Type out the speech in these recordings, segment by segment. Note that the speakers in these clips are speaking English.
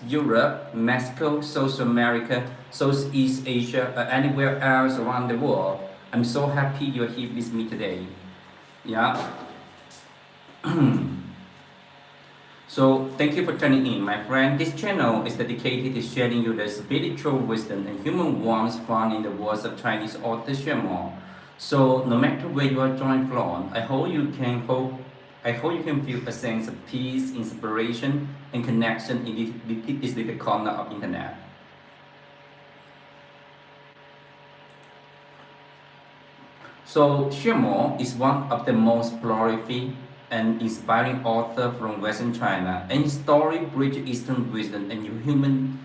Europe, Mexico, South America, Southeast Asia, or anywhere else around the world. I'm so happy you're here with me today. Yeah. So thank you for tuning in, my friend. This channel is dedicated to sharing you the spiritual wisdom and human warmth found in the words of Chinese author Xuemo. So no matter where you are joining from, I hope you can feel a sense of peace, inspiration, and connection in this little corner of internet. So Xuemo is one of the most prolific and inspiring authors from Western China, and his story bridges Eastern wisdom and human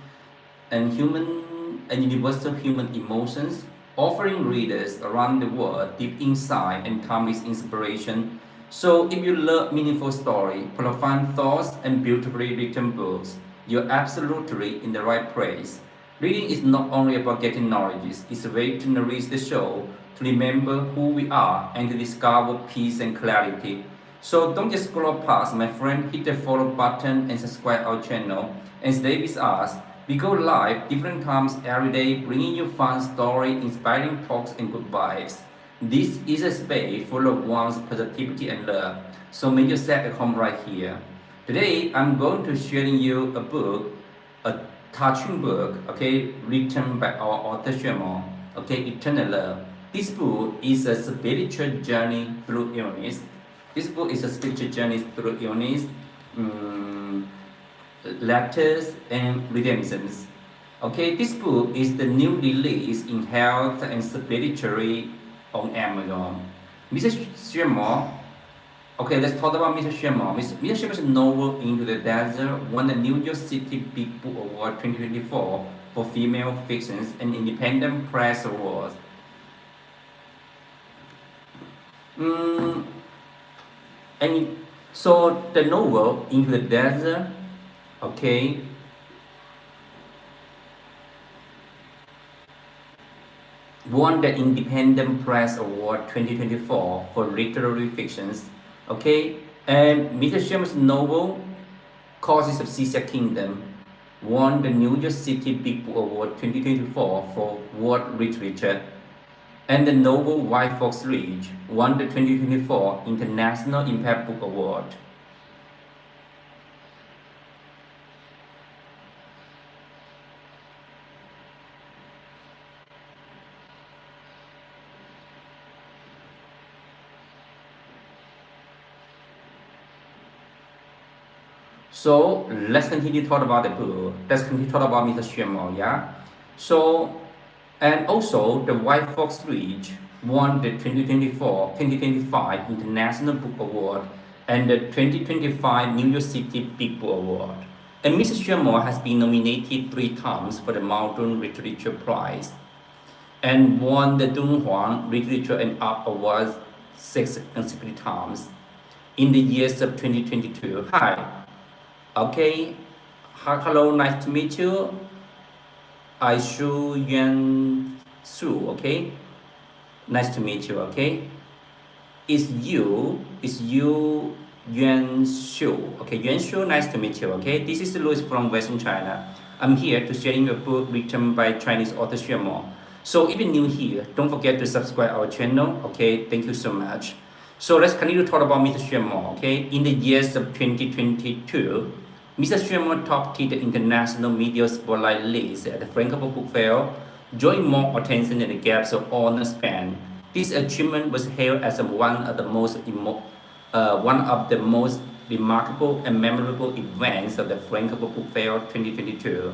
and universal human emotions, offering readers around the world deep insight and timeless inspiration. So if you love meaningful story, profound thoughts, and beautifully written books, you're absolutely in the right place. Reading is not only about getting knowledge, it's a way to nourish the soul, to remember who we are, and to discover peace and clarity. So don't just scroll past, my friend. Hit the follow button and subscribe our channel and stay with us. We go live different times every day, bringing you fun story, inspiring talks, and good vibes. This is a space full of warmth, positivity, and love. So make yourself at home right here. Today, I'm going to sharing you a book, a touching book, okay, written by our author Xuemo, okay, Eternal Love. This book is a spiritual journey through illness. This book is a spiritual journey through illness, letters, and redemptions. Okay, this book is the new release in health and spirituality on Amazon. Mr. Xuemo, okay, let's talk about Mr. Xuemo. Mr. Xuemo's novel Into the Desert won the New York City Big Book Award 2024 for female fictions and Independent Press Awards. And so the novel Into the Desert, okay, won the Independent Press Award 2024 for literary fictions, okay, and Mr. Xuemo's novel Causes of Xixia Kingdom won the New York City Big Book Award 2024 for world literature. And the novel White Fox Ridge won the 2024 International Impact Book Award. So let's continue to talk about the book. Let's continue to talk about Mr. Xuemo, yeah? So, and also the White Fox Ridge won the 2025 International Book Award and the 2025 New York City Big Book Award. And Mr. Xuemo has been nominated 3 times for the Mountain Literature Prize and won the Dunhuang Literature and Art Awards 6 consecutive times in the years of 2022. Hi. Okay. Hello, nice to meet you. I Shu Yuan Su, okay? Nice to meet you, okay? It's you Yuan Shu. Okay, Yuan Shu, nice to meet you, okay? This is Louis from Western China. I'm here to sharing a book written by Chinese author Xuemo. So if you're new here, don't forget to subscribe our channel, okay? Thank you so much. So let's continue to talk about Mr. Xuemo, okay? In the years of 2022, Mr. Xuemo topped the international media spotlight list at the Frankfurt Book Fair, drawing more attention in the gaps of honor span. This achievement was hailed as one of the most remarkable and memorable events of the Frankfurt Book Fair 2022.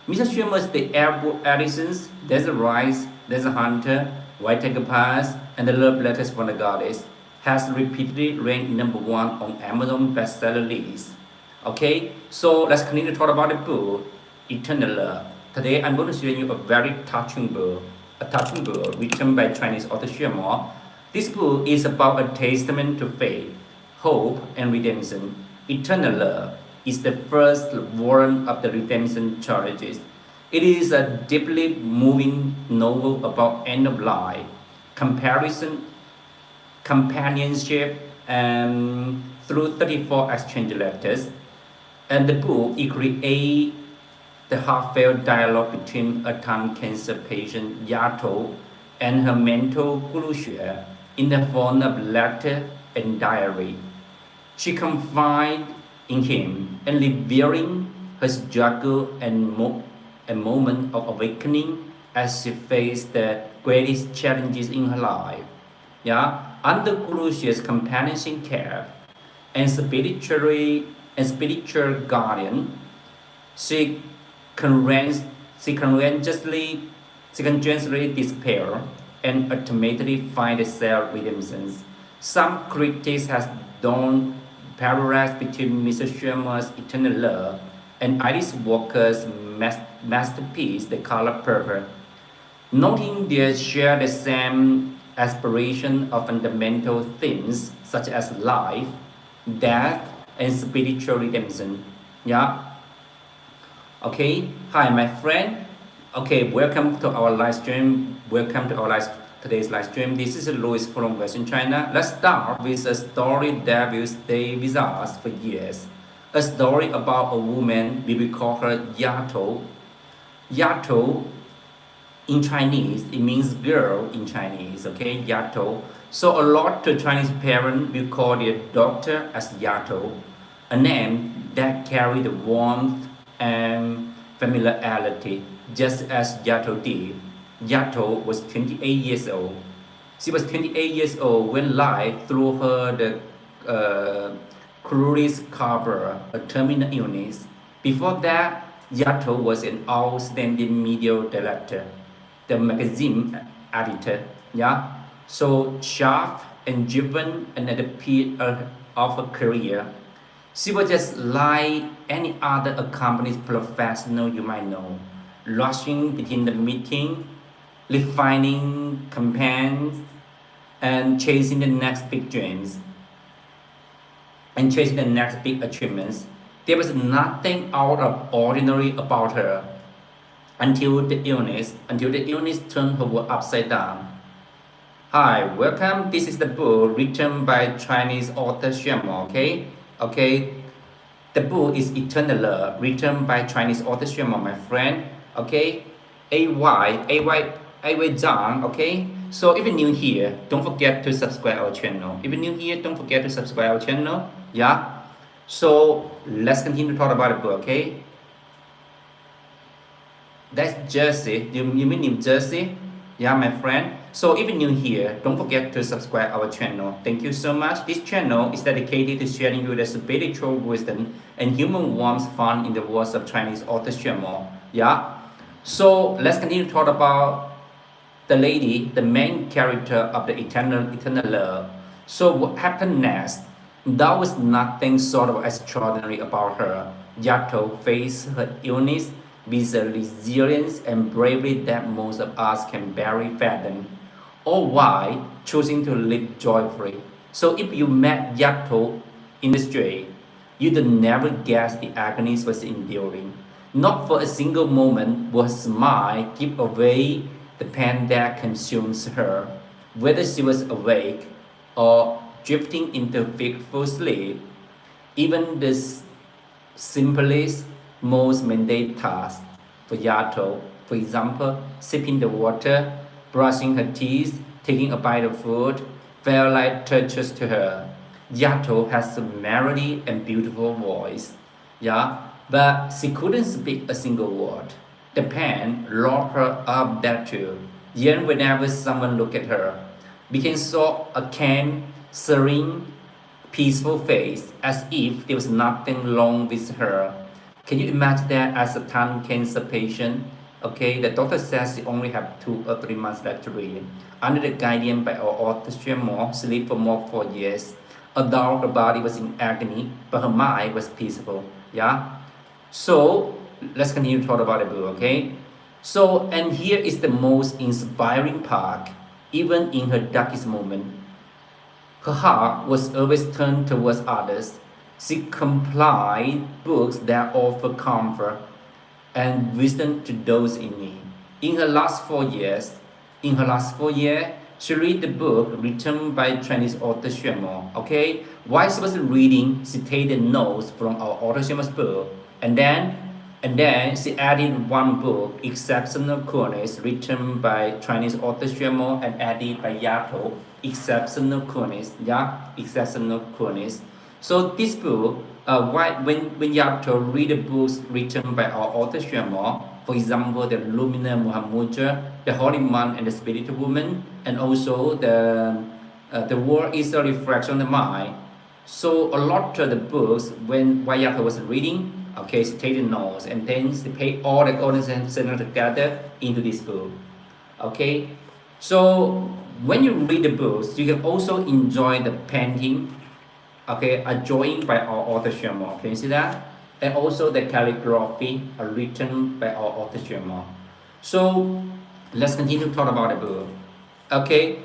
Mr. Xuemo's The Airboat Edisons, There's a Rise, There's a Hunter, White Tiger Pass, and The Love Letters from the Goddess has repeatedly ranked #1 on Amazon bestseller list. Okay, so let's continue to talk about the book, Eternal Love. Today I'm going to share you a very touching book, written by Chinese author Xuemo. This book is about a testament to faith, hope, and redemption. Eternal Love is the first volume of the redemption trilogy. It is a deeply moving novel about end of life, companionship, and through 34 exchange letters. And the book it creates the heartfelt dialogue between a tongue cancer patient Yato and her mentor Xixia in the form of letter and diary. She confided in him and revealing her struggle and a moment of awakening as she faced the greatest challenges in her life. Yeah, under Guru's companionship care and spiritual guardian, she courageously, she courageously, she courageously despair and ultimately find self-redemption. Some critics have drawn parallels between Mr. Sherman's Eternal Love and Iris Walker's masterpiece, The Color Purple, noting they share the same aspiration of fundamental themes such as life, death, and spiritual redemption. Yeah. Okay. Hi, my friend. Okay, welcome to our live stream. Welcome to our today's live stream. This is Louis from Western China. Let's start with a story that will stay with us for years. A story about a woman, we will call her Yato. Yato in Chinese, it means girl in Chinese, okay, Yato. So a lot of Chinese parents will call their daughter as Yato, a name that carries the warmth and familiarity, just as Yato did. Yato was 28 years old. She was 28 years old when life threw her the cruelest cover, a terminal illness. Before that, Yato was an outstanding media director, the magazine editor, yeah. So sharp and driven and at the peak of her career. She was just like any other accomplished professional you might know, rushing between the meeting, refining campaigns, and chasing the next big dreams and chasing the next big achievements. There was nothing out of ordinary about her until the illness turned her world upside down. Hi, welcome. This is the book written by Chinese author Xuemo. Okay. The book is Eternal Love, written by Chinese author Xuemo, my friend. Okay, A Y Zhang. Okay. So if you're new here, don't forget to subscribe our channel. If you're new here, don't forget to subscribe our channel. Yeah. So let's continue to talk about the book. Okay. That's Jersey. You mean New Jersey? Yeah, my friend. So if you're new here, don't forget to subscribe our channel. Thank you so much. This channel is dedicated to sharing you the spiritual wisdom and human warmth found in the words of Chinese author Xuemo. Yeah. So let's continue to talk about the lady, the main character of the eternal love. So what happened next? There was nothing sort of extraordinary about her. Yato faced her illness with a resilience and bravery that most of us can barely fathom, all while choosing to live joyfully. So if you met Yato in the street, you'd never guess the agony she was enduring. Not for a single moment will her smile give away the pain that consumes her, whether she was awake or drifting into fitful sleep. Even the simplest, most mundane tasks for Yato, for example, sipping the water, brushing her teeth, taking a bite of food, felt like tortures to her. Yato has a melody and beautiful voice, yeah, but she couldn't speak a single word. The pain locked her up that too. Yet whenever someone looked at her, became so a calm, serene, peaceful face, as if there was nothing wrong with her. Can you imagine that as a tongue cancer patient? Okay, the doctor says she only have 2 or 3 months left to live. Under the guidance by our author Xuemo, she lived for more 4 years. Although her body was in agony, but her mind was peaceful. Yeah. So let's continue to talk about the book. Okay. So and here is the most inspiring part. Even in her darkest moment, her heart was always turned towards others. She compiled books that offer comfort and wisdom to those in need. In her last 4 years, she read the book written by Chinese author Xuemo. While she was reading, she take the notes from our author Xuemo's book, and then And then she added one book, Exceptional Coolness, written by Chinese author Xuemo and added by Yato, Exceptional Coolness. Yeah, Exceptional Coolness. So this book, when Yato read the books written by our author Xuemo, for example, the Luminous Muhammadja, the Holy Man and the Spiritual Woman, and also the world is a reflection of the mind. So a lot of the books, when Wayaka was reading, okay, she taken notes and then she put all the golden center together into this book. Okay, so when you read the books, you can also enjoy the painting, okay, a drawing by our author Xuemo. Can you see that? And also the calligraphy written by our author Xuemo. So let's continue to talk about the book. Okay,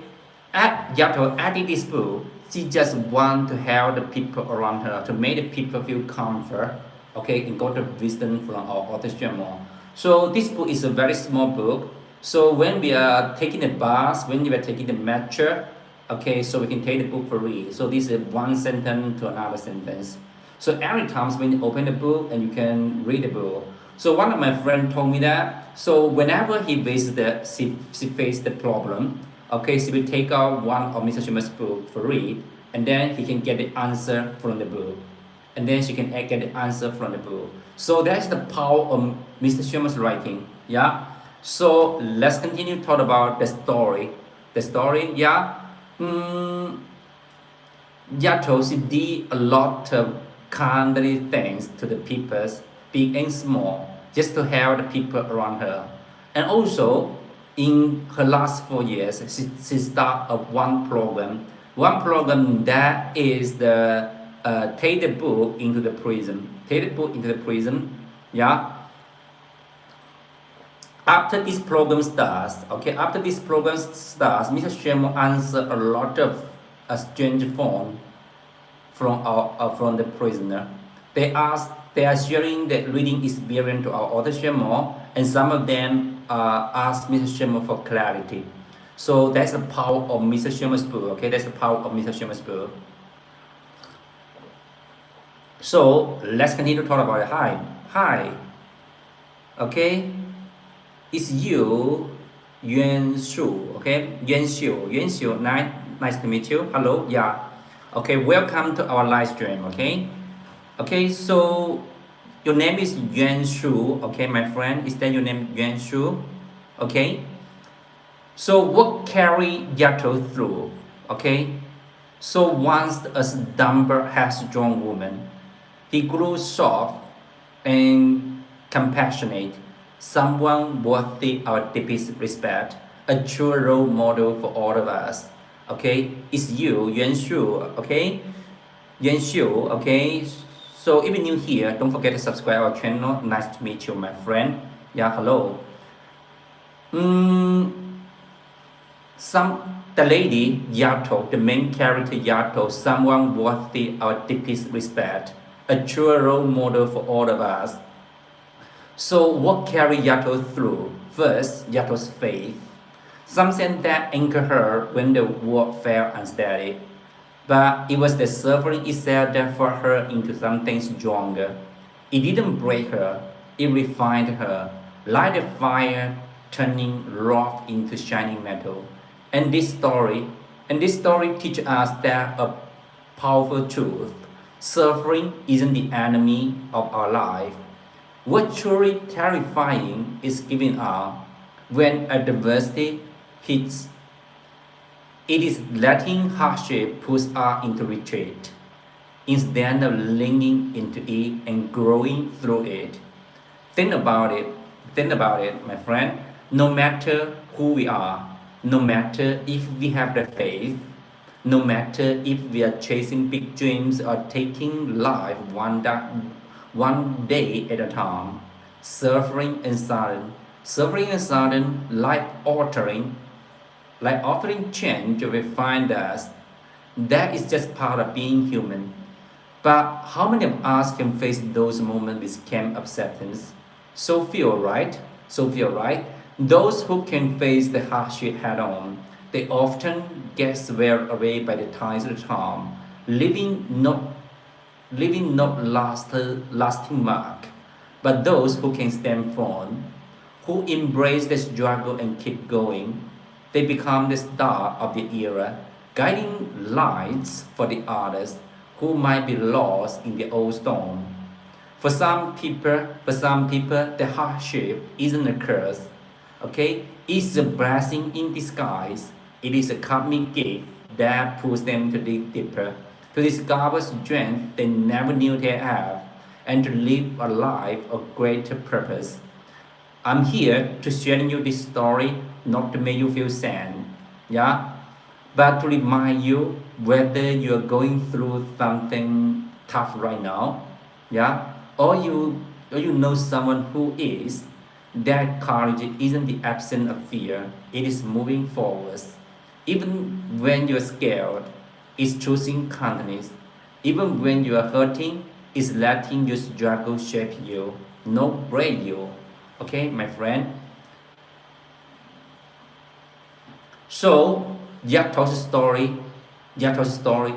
Yato added this book. She just want to help the people around her, to make the people feel comfort, okay, and got the wisdom from our author Xuemo. So this book is a very small book. So when we are taking a bus, when we are taking the metro, okay, so we can take the book for free. So this is one sentence to another sentence. So every time when you open the book and you can read the book. So one of my friends told me that. So whenever she faced the problem, okay, she will take out one of Mr. Schumer's book for read, and then he can get the answer from the book, and then she can get the answer from the book. So that's the power of Mr. Schumer's writing. Yeah. So let's continue to talk about the story. The story, yeah. Yato, she did a lot of kindly things to the people, big and small, just to help the people around her. And also, in her last 4 years, she started one program that is the take the book into the prison. Take the book into the prison, yeah. After this program starts, Mr. Xuemo answered a lot of strange phone from the prisoner. They are sharing the reading experience to our author Xuemo, and some of them ask Mr. Xuemo for clarity. So that's the power of Mr. Xuemo's book. Okay, that's the power of Mr. Xuemo's book. So let's continue to talk about it. Hi. Okay, it's you, Yuan Shu. Okay, Yuan Shu. Nice to meet you. Hello. Yeah. Okay, welcome to our live stream. Okay, so your name is Yuan Shu, okay, my friend. Is that your name, Yuan Shu? Okay. So what carried Yato through? Okay. So once a stumble strong woman, he grew soft and compassionate, someone worthy our deepest respect, a true role model for all of us. Okay, it's you, Yuan Shu. Okay, Yuan Shu. Okay. So if you're new here, don't forget to subscribe our channel. Nice to meet you, my friend. Yeah, hello. The lady Yato, the main character Yato, someone worthy our deepest respect, a true role model for all of us. So what carried Yato through? First, Yato's faith, something that anchored her when the world felt unsteady. But it was the suffering itself that forced her into something stronger. It didn't break her, it refined her, like a fire turning rock into shining metal. And this story teaches us that a powerful truth. Suffering isn't the enemy of our life. What truly terrifying is giving up when adversity hits. It is letting hardship push us into retreat, instead of leaning into it and growing through it. Think about it, my friend. No matter who we are, no matter if we have the faith, no matter if we are chasing big dreams or taking life one day at a time, suffering and sudden, like offering change to refine us. That is just part of being human. But how many of us can face those moments with calm acceptance? So few, right? Those who can face the hardship head on, they often get swept away by the tides of charm, leaving no lasting mark. But those who can stand firm, who embrace the struggle and keep going, they become the star of the era, guiding lights for the others who might be lost in the old storm. For some people, the hardship isn't a curse. Okay, it's a blessing in disguise. It is a cosmic gift that pulls them to dig deeper, to discover strength they never knew they have, and to live a life of greater purpose. I'm here to share you this story, not to make you feel sad, yeah, but to remind you whether you're going through something tough right now, yeah, or you know someone who is. That courage isn't the absence of fear; it is moving forwards. Even when you're scared, it's choosing kindness. Even when you are hurting, it's letting your struggle shape you, not break you. Okay, my friend. So Yato's story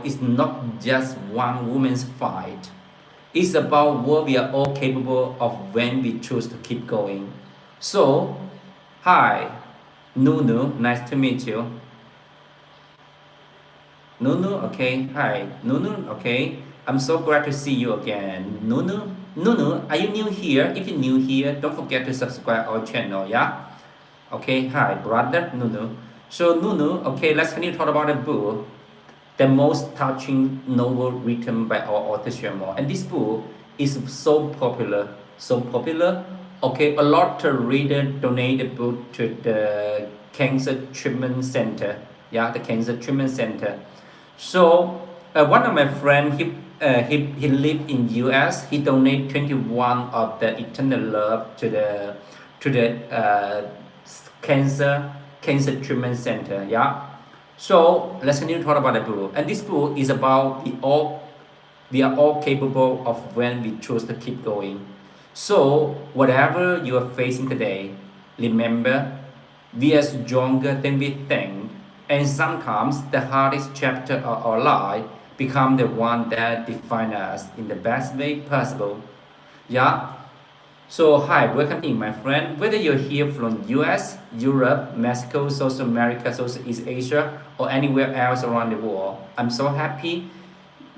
is not just one woman's fight. It's about what we are all capable of when we choose to keep going. So, hi, Nunu, nice to meet you. Nunu, okay, hi, Nunu, okay. I'm so glad to see you again. Nunu, are you new here? If you're new here, don't forget to subscribe our channel, yeah? Okay, hi, brother Nunu. So Nunu, okay, let's continue talk about the book, the most touching novel written by our author Xuemo. And this book is so popular. Okay, a lot of readers donate the book to the Cancer Treatment Center. Yeah, the Cancer Treatment Center. So one of my friend, he lived in U.S. He donated 21 of the Eternal Love to the cancer cancer treatment center. Yeah. So let's continue to talk about the book. And this book is about we are all capable of when we choose to keep going. So whatever you are facing today, remember we are stronger than we think. And sometimes the hardest chapter of our life become the one that define us in the best way possible. Yeah. So hi, welcome in my friend. Whether you're here from US, Europe, Mexico, South America, Southeast Asia, or anywhere else around the world, I'm so happy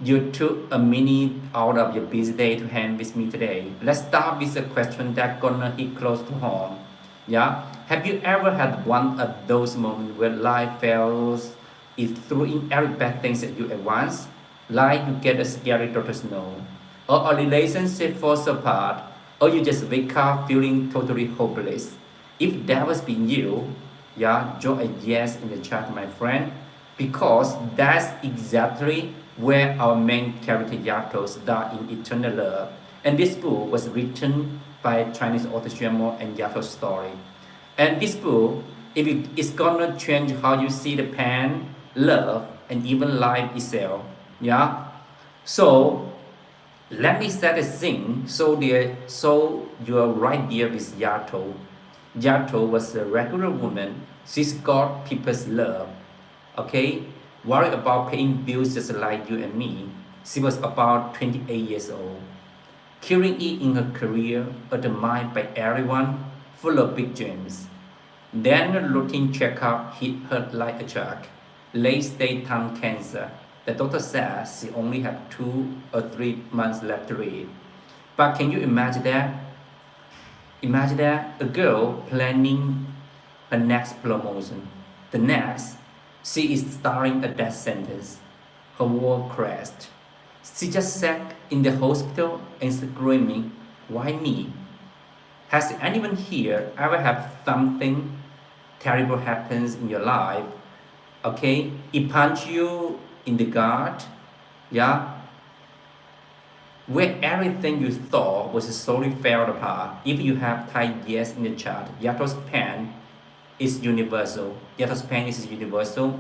you took a minute out of your busy day to hang with me today. Let's start with a question that gonna hit close to home. Yeah, have you ever had one of those moments where life fails, is throwing every bad things at you at once, like you get a scary doctor's note, or a relationship falls apart, or you just wake up feeling totally hopeless? If that was been you, yeah, drop a yes in the chat, my friend, because that's exactly where our main character Yato start in Eternal Love. And this book was written by Chinese author Xuemo and Yato's story. And this book, if it's gonna change how you see the pain, love, and even life itself. Yeah. So let me set the scene. So you're right there with Yato. Yato was a regular woman. She's got people's love. Okay, worried about paying bills just like you and me. She was about 28 years old, killing it in her career, admired by everyone, full of big dreams. Then a routine checkup hit her like a truck. Late-stage tongue cancer. The doctor says she only had 2 or 3 months left to live. But can you imagine that? Imagine that a girl planning her next promotion. The next, she is starting a death sentence. Her world crashed. She just sat in the hospital and screaming, "Why me?" Has anyone here ever had something terrible happens in your life? Okay, it punched you in the gut, yeah, where everything you thought was slowly fell apart. If you have typed yes in the chat, Yato's pain is universal. Yato's pain is universal.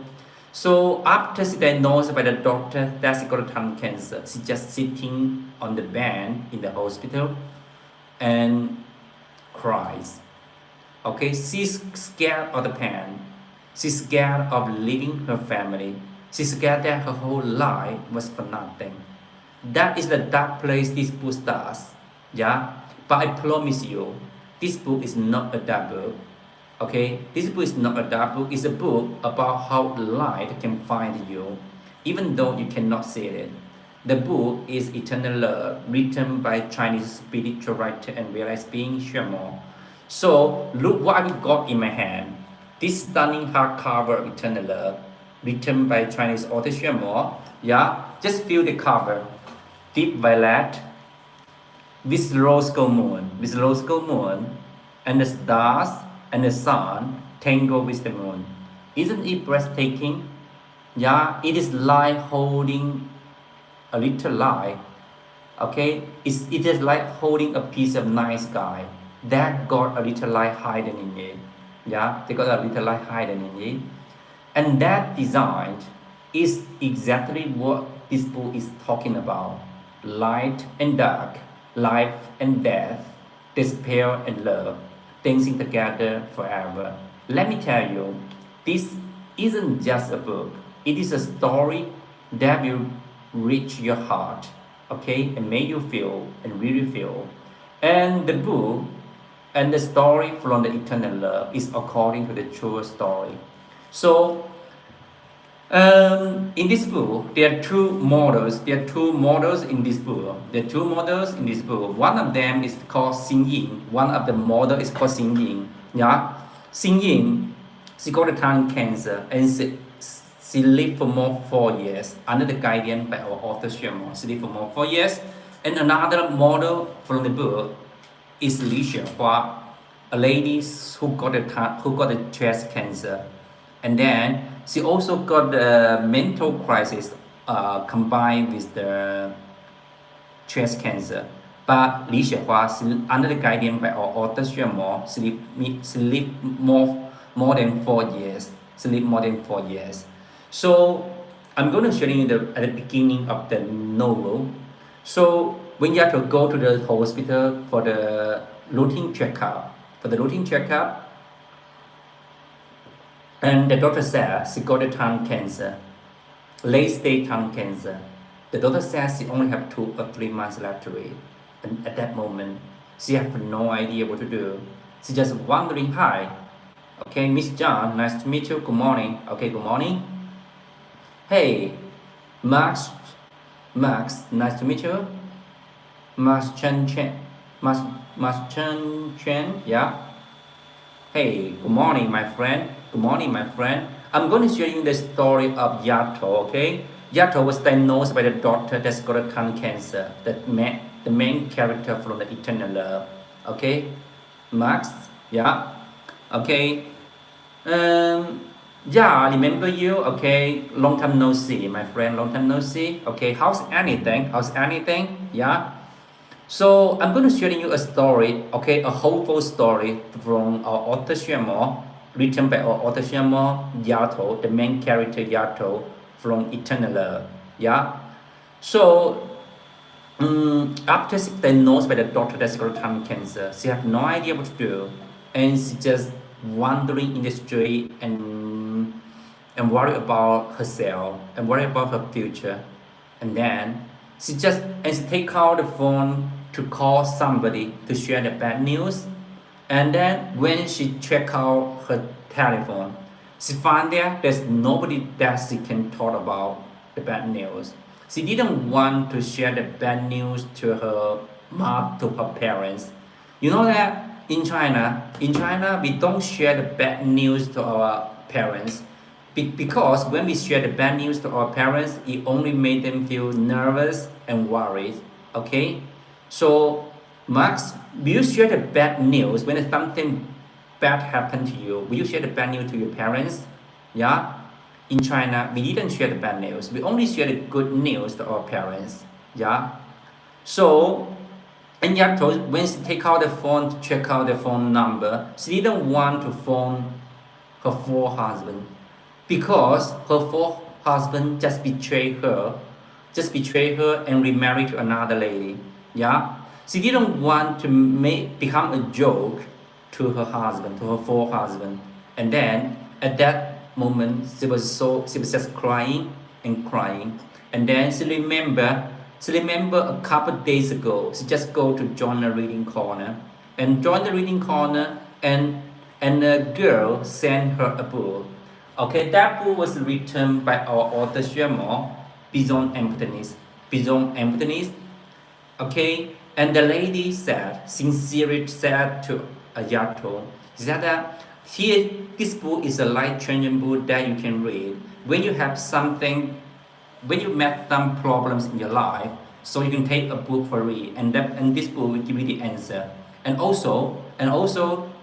So after she diagnosed by the doctor that she got tongue cancer, she just sitting on the bed in the hospital and cries. Okay, she's scared of the pain. She's scared of leaving her family. She's scared that her whole life was for nothing. That is the dark place this book starts. Yeah. But I promise you, this book is not a dark book. Okay, this book is not a dark book. It's a book about how light can find you, even though you cannot see it. The book is Eternal Love, written by Chinese spiritual writer and realized being Xuemo. So look what I got in my hand. This stunning hardcover of Eternal Love, written by Chinese author Xuemo. Yeah, just feel the cover. Deep violet, with rose gold moon, and the stars and the sun tangle with the moon. Isn't it breathtaking? Yeah, it is like holding a little light. Okay, it is like holding a piece of night sky that got a little light hidden in it. Yeah, they got a little light hidden in it, and that design is exactly what this book is talking about: light and dark, life and death, despair and love, dancing together forever. Let me tell you, this isn't just a book, it is a story that will reach your heart, okay, and make you feel and really feel. And the book and the story from the eternal love is according to the true story. So in this book, there are two models. There are two models in this book. There are two models in this book. One of them is called Xing. One of the model is called Xing. Yeah, Xing, she got a tongue cancer and she lived for more 4 years under the guidance by our author Xuemo. She lived for more 4 years. And another model from the book is Xixia, a lady who got a chest cancer, and then she also got the mental crisis combined with the chest cancer. But Li Xiehua, under the guidance by our author Xuemo, she lived more than 4 years. She lived more than 4 years. So I'm going to show you at the beginning of the novel. So when you have to go to the hospital for the routine checkup, and the doctor said she got a tongue cancer, late stage tongue cancer. The doctor says she only have 2 or 3 months left to live. And at that moment, she have no idea what to do. She just wondering, hi, okay, Miss John, nice to meet you, good morning. Okay, good morning. Hey, Max, nice to meet you. Max Chen, yeah. Hey, good morning, my friend. Good morning, my friend. I'm going to share you the story of Yato, okay? Yato was diagnosed by the doctor that's got a tongue cancer, the main character from the Eternal Love, okay? Max, yeah, okay. Yeah, I remember you, okay? Long time no see, my friend, long time no see. Okay, how's anything? Yeah. So I'm going to share you a story, okay, a hopeful story from our author Xuemo, written by our author Xuemo, Yato, the main character Yato from Eternal Love. Yeah. So after she's diagnosed by the doctor that's got tongue cancer, she had no idea what to do, and she just wandering in the street and worry about herself and worry about her future, and then she take out the phone to call somebody to share the bad news. And then when she check out her telephone, she found there's nobody that she can talk about the bad news. She didn't want to share the bad news to her mom, to her parents. You know that in China, we don't share the bad news to our parents because when we share the bad news to our parents, it only made them feel nervous and worried. Okay, so Max, will you share the bad news when something bad happened to you? Will you share the bad news to your parents? Yeah. In China, we didn't share the bad news. We only share the good news to our parents. Yeah. So, and Yato, when she take out the phone to check out the phone number, she didn't want to phone her fourth husband because her fourth husband just betrayed her and remarried to another lady. Yeah. She didn't want to become a joke to her husband, to her fourth husband. And then at that moment she was just crying and crying. And then she remembered So remember a couple days ago, so just go to join the reading corner and join the reading corner and a girl sent her a book. Okay, that book was written by our author Xuemo, Beyond Emptiness. Beyond Emptiness. Okay, and the lady said, sincerely said to Ayato, that here, this book is a life-changing book that you can read when you have something, when you met some problems in your life, so you can take a book for read, and this book will give you the answer. And also,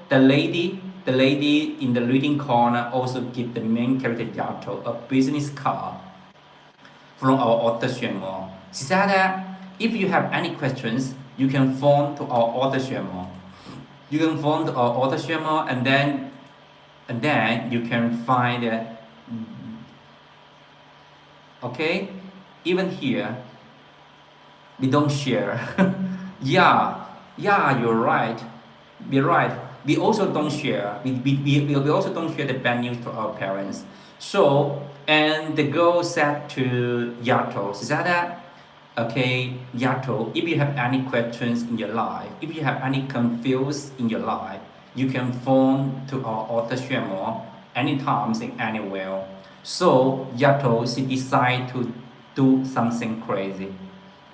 the lady in the reading corner also give the main character Yato a business card from our author Xuemo. She said that if you have any questions, you can phone to our author Xuemo. You can phone to our author Xuemo, and then you can find okay, even here we don't share. yeah, yeah, you're right. You're right. We also don't share. We also don't share the bad news to our parents. So, and the girl said to Yato, she said that, okay, Yato, if you have any questions in your life, if you have any confused in your life, you can phone to our author Xuemo anytime and anywhere. So Yato, she decided to do something crazy.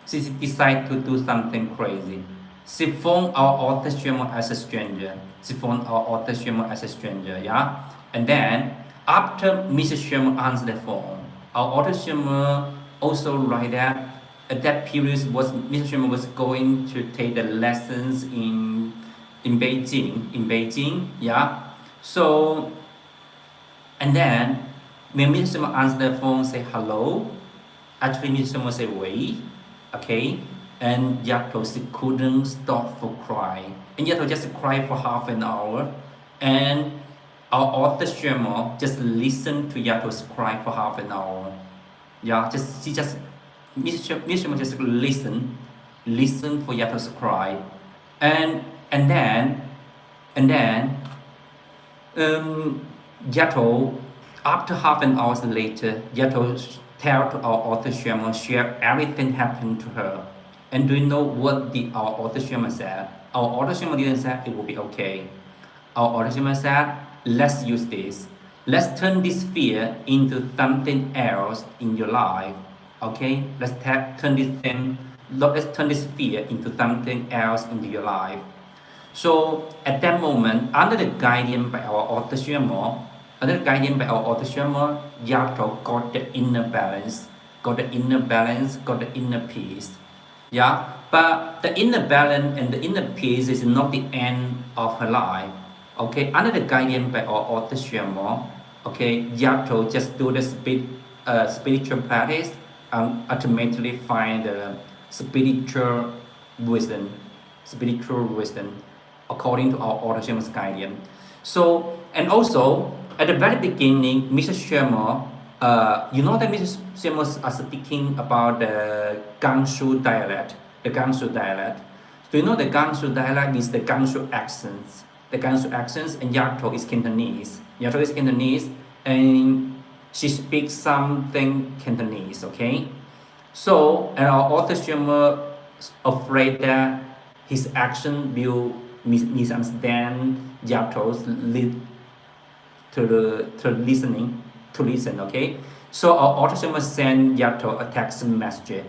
She decided to do something crazy. She phoned our author Xuemo as a stranger. She phoned our author Xuemo as a stranger, yeah? And then, after Mrs. Xuemo answered the phone, our author Xuemo also write that at that period was Mrs. Xuemo was going to take the lessons in Beijing, yeah? So, and then, when Mrs. Xuemo answered the phone, say hello, actually Mrs. Xuemo say wait, okay, and Yato couldn't stop for crying. And Yato just cried for half an hour, and our author Xuemo just listened to Yato's cry for half an hour. Yeah, Miss Xuemo just listen for Yato's cry, and and then and then Yato, after half an hour later, Yato tell to our author Xuemo share everything happened to her. And do you know what our author Xuemo said? Our author Xuemo didn't say it will be okay. Our author Xuemo said, let's use this. Let's turn this fear into something else in your life. Okay? Let's turn this fear into something else into your life. So at that moment, under the guidance by our author Xuemo, Yato got the inner balance, got the inner peace. Yeah, but the inner balance and the inner peace is not the end of her life. Okay, under the guidance by our author Xuemo, okay, Yato just do the spiritual practice and ultimately find the wisdom, spiritual wisdom, according to our author Xuemo's guidance. So, and also at the very beginning, Mrs. Xuemo, you know that Mrs. Xuemo was speaking about the Gangshu dialect, the Gangshu dialect. So you know the Gangshu dialect is the Gangshu accents. The Gangshu accents, and Yato is Cantonese. Yato is Cantonese, and she speaks something Cantonese, okay? So, and our author Xuemo is afraid that his action will misunderstand Yato's to listen, okay? So our author Xuemo send Yato a text message.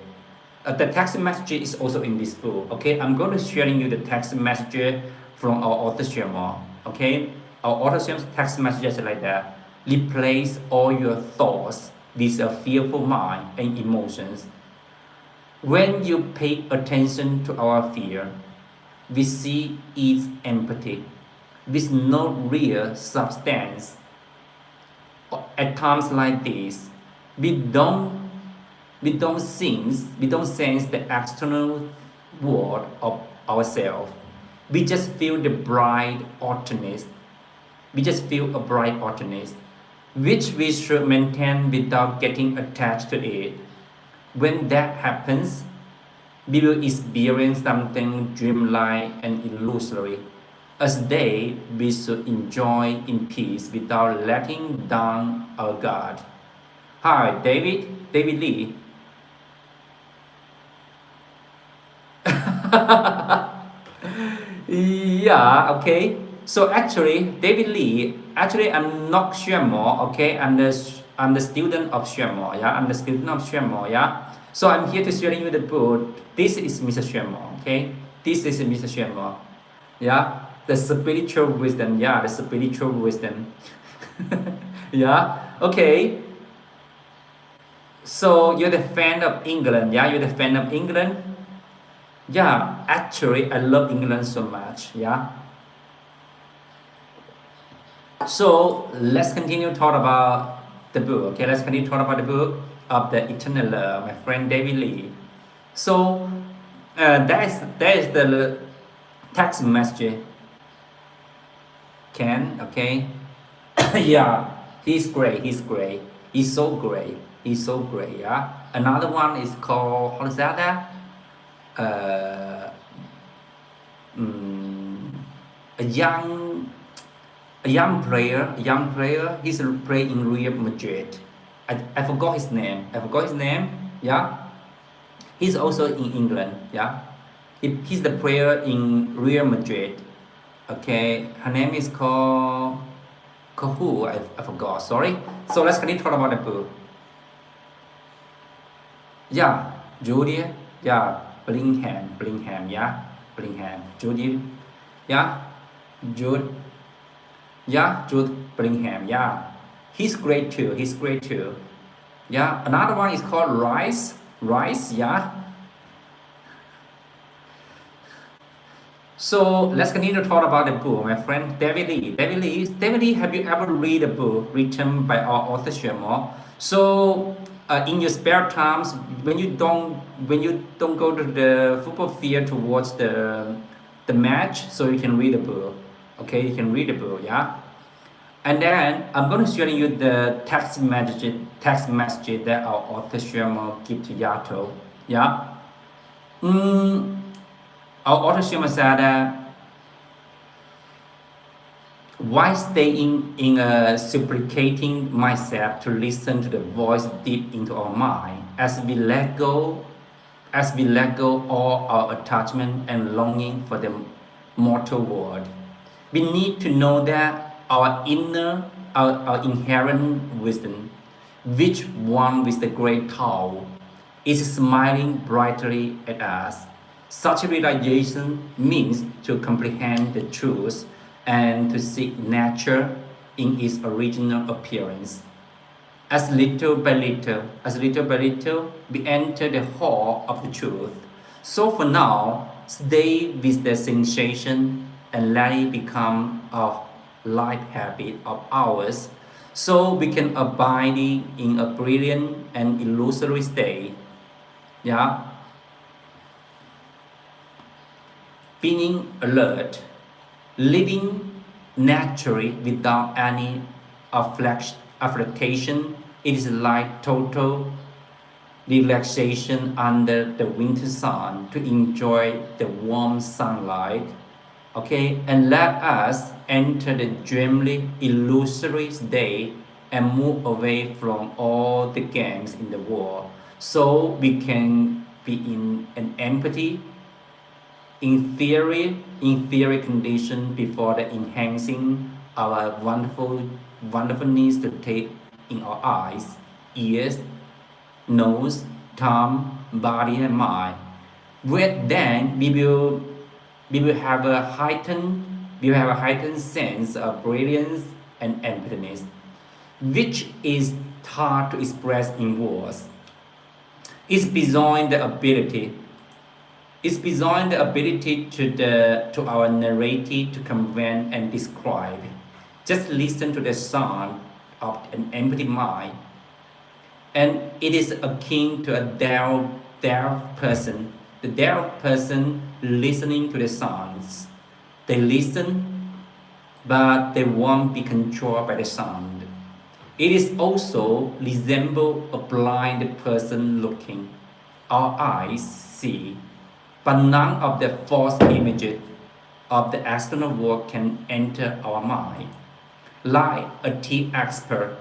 The text message is also in this book, okay? I'm going to sharing you the text message from our author Xuemo, okay? Our author Xuemo's text message is like that. Replace all your thoughts with a fearful mind and emotions. When you pay attention to our fear, we see its empty, with no real substance. At times like this, we don't sense the external world of ourselves. We just feel the bright awareness. We just feel a bright awareness, which we should maintain without getting attached to it. When that happens, we will experience something dreamlike and illusory. As they we should enjoy in peace without letting down our guard. Hi, David Lee. Yeah, okay. So actually, David Lee, actually I'm not Xuemo, okay? I'm the student of Xuemo, yeah? I'm the student of Xuemo, yeah? So I'm here to share you the book. This is Mr. Xuemo, okay? This is Mr. Xuemo, yeah? The spiritual wisdom, yeah, the spiritual wisdom. Yeah, okay. So you're the fan of England, yeah? You're the fan of England? Yeah, actually, I love England so much, yeah? So let's continue talk about the book. Okay, let's continue talk about the book of the Eternal Love, my friend David Lee. So that is the text message. Ken, okay, yeah, he's great. He's great. He's so great. He's so great. Yeah. Another one is called how is that? Uh, mm, a young player. He's playing in Real Madrid. I forgot his name. Yeah, he's also in England. Yeah, he's the player in Real Madrid. Okay, her name is called who? I forgot. Sorry. So let's continue talk about the book. Yeah, Judy. Yeah, Bellingham. Yeah, Bellingham. Judy. Yeah, Jude. Yeah, Jude Bellingham. Yeah, he's great too. Yeah, another one is called Rice. Rice. Yeah. So let's continue to talk about the book, my friend David Lee. David Lee, have you ever read a book written by our author Xuemo? So in your spare times, when you don't go to the football field to watch the match, so you can read a book. Okay, you can read a book, yeah. And then I'm going to show you the text message that our author Xuemo give to Yato. Yeah. Mm, our author Xuemo said that why staying in a supplicating mindset to listen to the voice deep into our mind as we let go all our attachment and longing for the mortal world. We need to know that our inherent wisdom, which one with the great Tao, is smiling brightly at us. Such a realization means to comprehend the truth and to seek nature in its original appearance. As little by little, we enter the hall of the truth. So for now, stay with the sensation and let it become a life habit of ours so we can abide in a brilliant and illusory state. Yeah, being alert, living naturally without any affectation. It is like total relaxation under the winter sun to enjoy the warm sunlight. Okay, and let us enter the dreamily illusory state and move away from all the games in the world so we can be in an empty in theory condition before the enhancing our wonderfulness to take in our eyes, ears, nose, tongue, body, and mind. With then we will have a heightened sense of brilliance and emptiness, which is hard to express in words. It's beyond the ability to our narrative to convey and describe. Just listen to the sound of an empty mind, and it is akin to a deaf person. The deaf person listening to the sounds. They listen, but they won't be controlled by the sound. It is also resemble a blind person looking. Our eyes see, but none of the false images of the external world can enter our mind. Like a tea expert,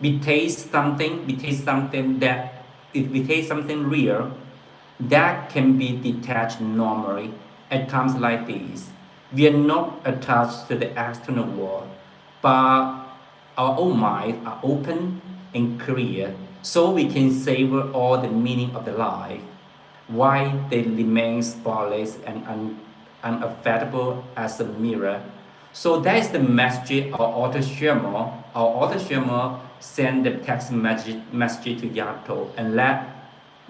we taste something real that can be detached normally at times like these. We are not attached to the external world, but our own minds are open and clear, so we can savor all the meaning of the life, while they remain spotless and unaffectable as a mirror. So that is the message our author Xuemo. Our author Xuemo sent the text message to Yato and let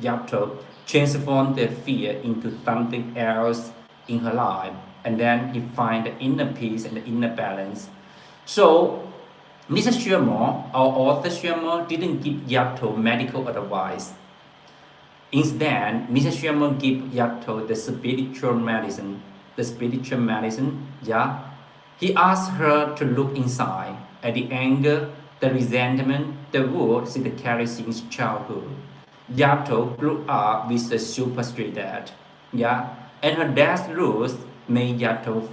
Yato transform the fear into something else in her life. And then he find the inner peace and the inner balance. So Mr. Xuemo, our author Xuemo, didn't give Yato medical advice. Instead, Mr. Xuemo gave Yato the spiritual medicine. The spiritual medicine, yeah. He asked her to look inside at the anger, the resentment, the wounds she carried since childhood. Yato grew up with a super strict dad, yeah, and her dad's rules made Yato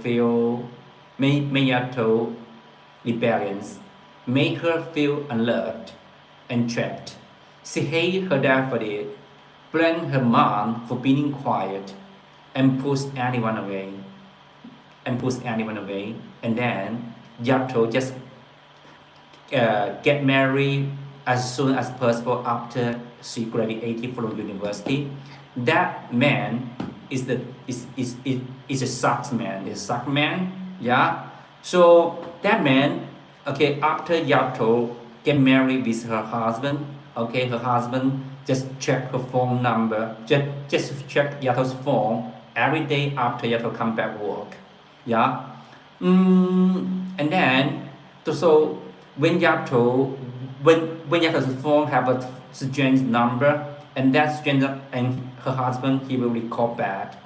rebellious, made her feel unloved and trapped. She hated her dad for it, blamed her mom for being quiet, and pushed anyone away. And then Yato just get married as soon as possible after she graduated from university. That man is a sucks man. Is a suck man. Yeah. So that man, okay, after Yato get married with her husband, okay, her husband just check her phone number, just check Yato's phone every day after Yato come back work. Yeah. And then so when Yato when Yato's phone have a strange number, and that strange and her husband he will recall back.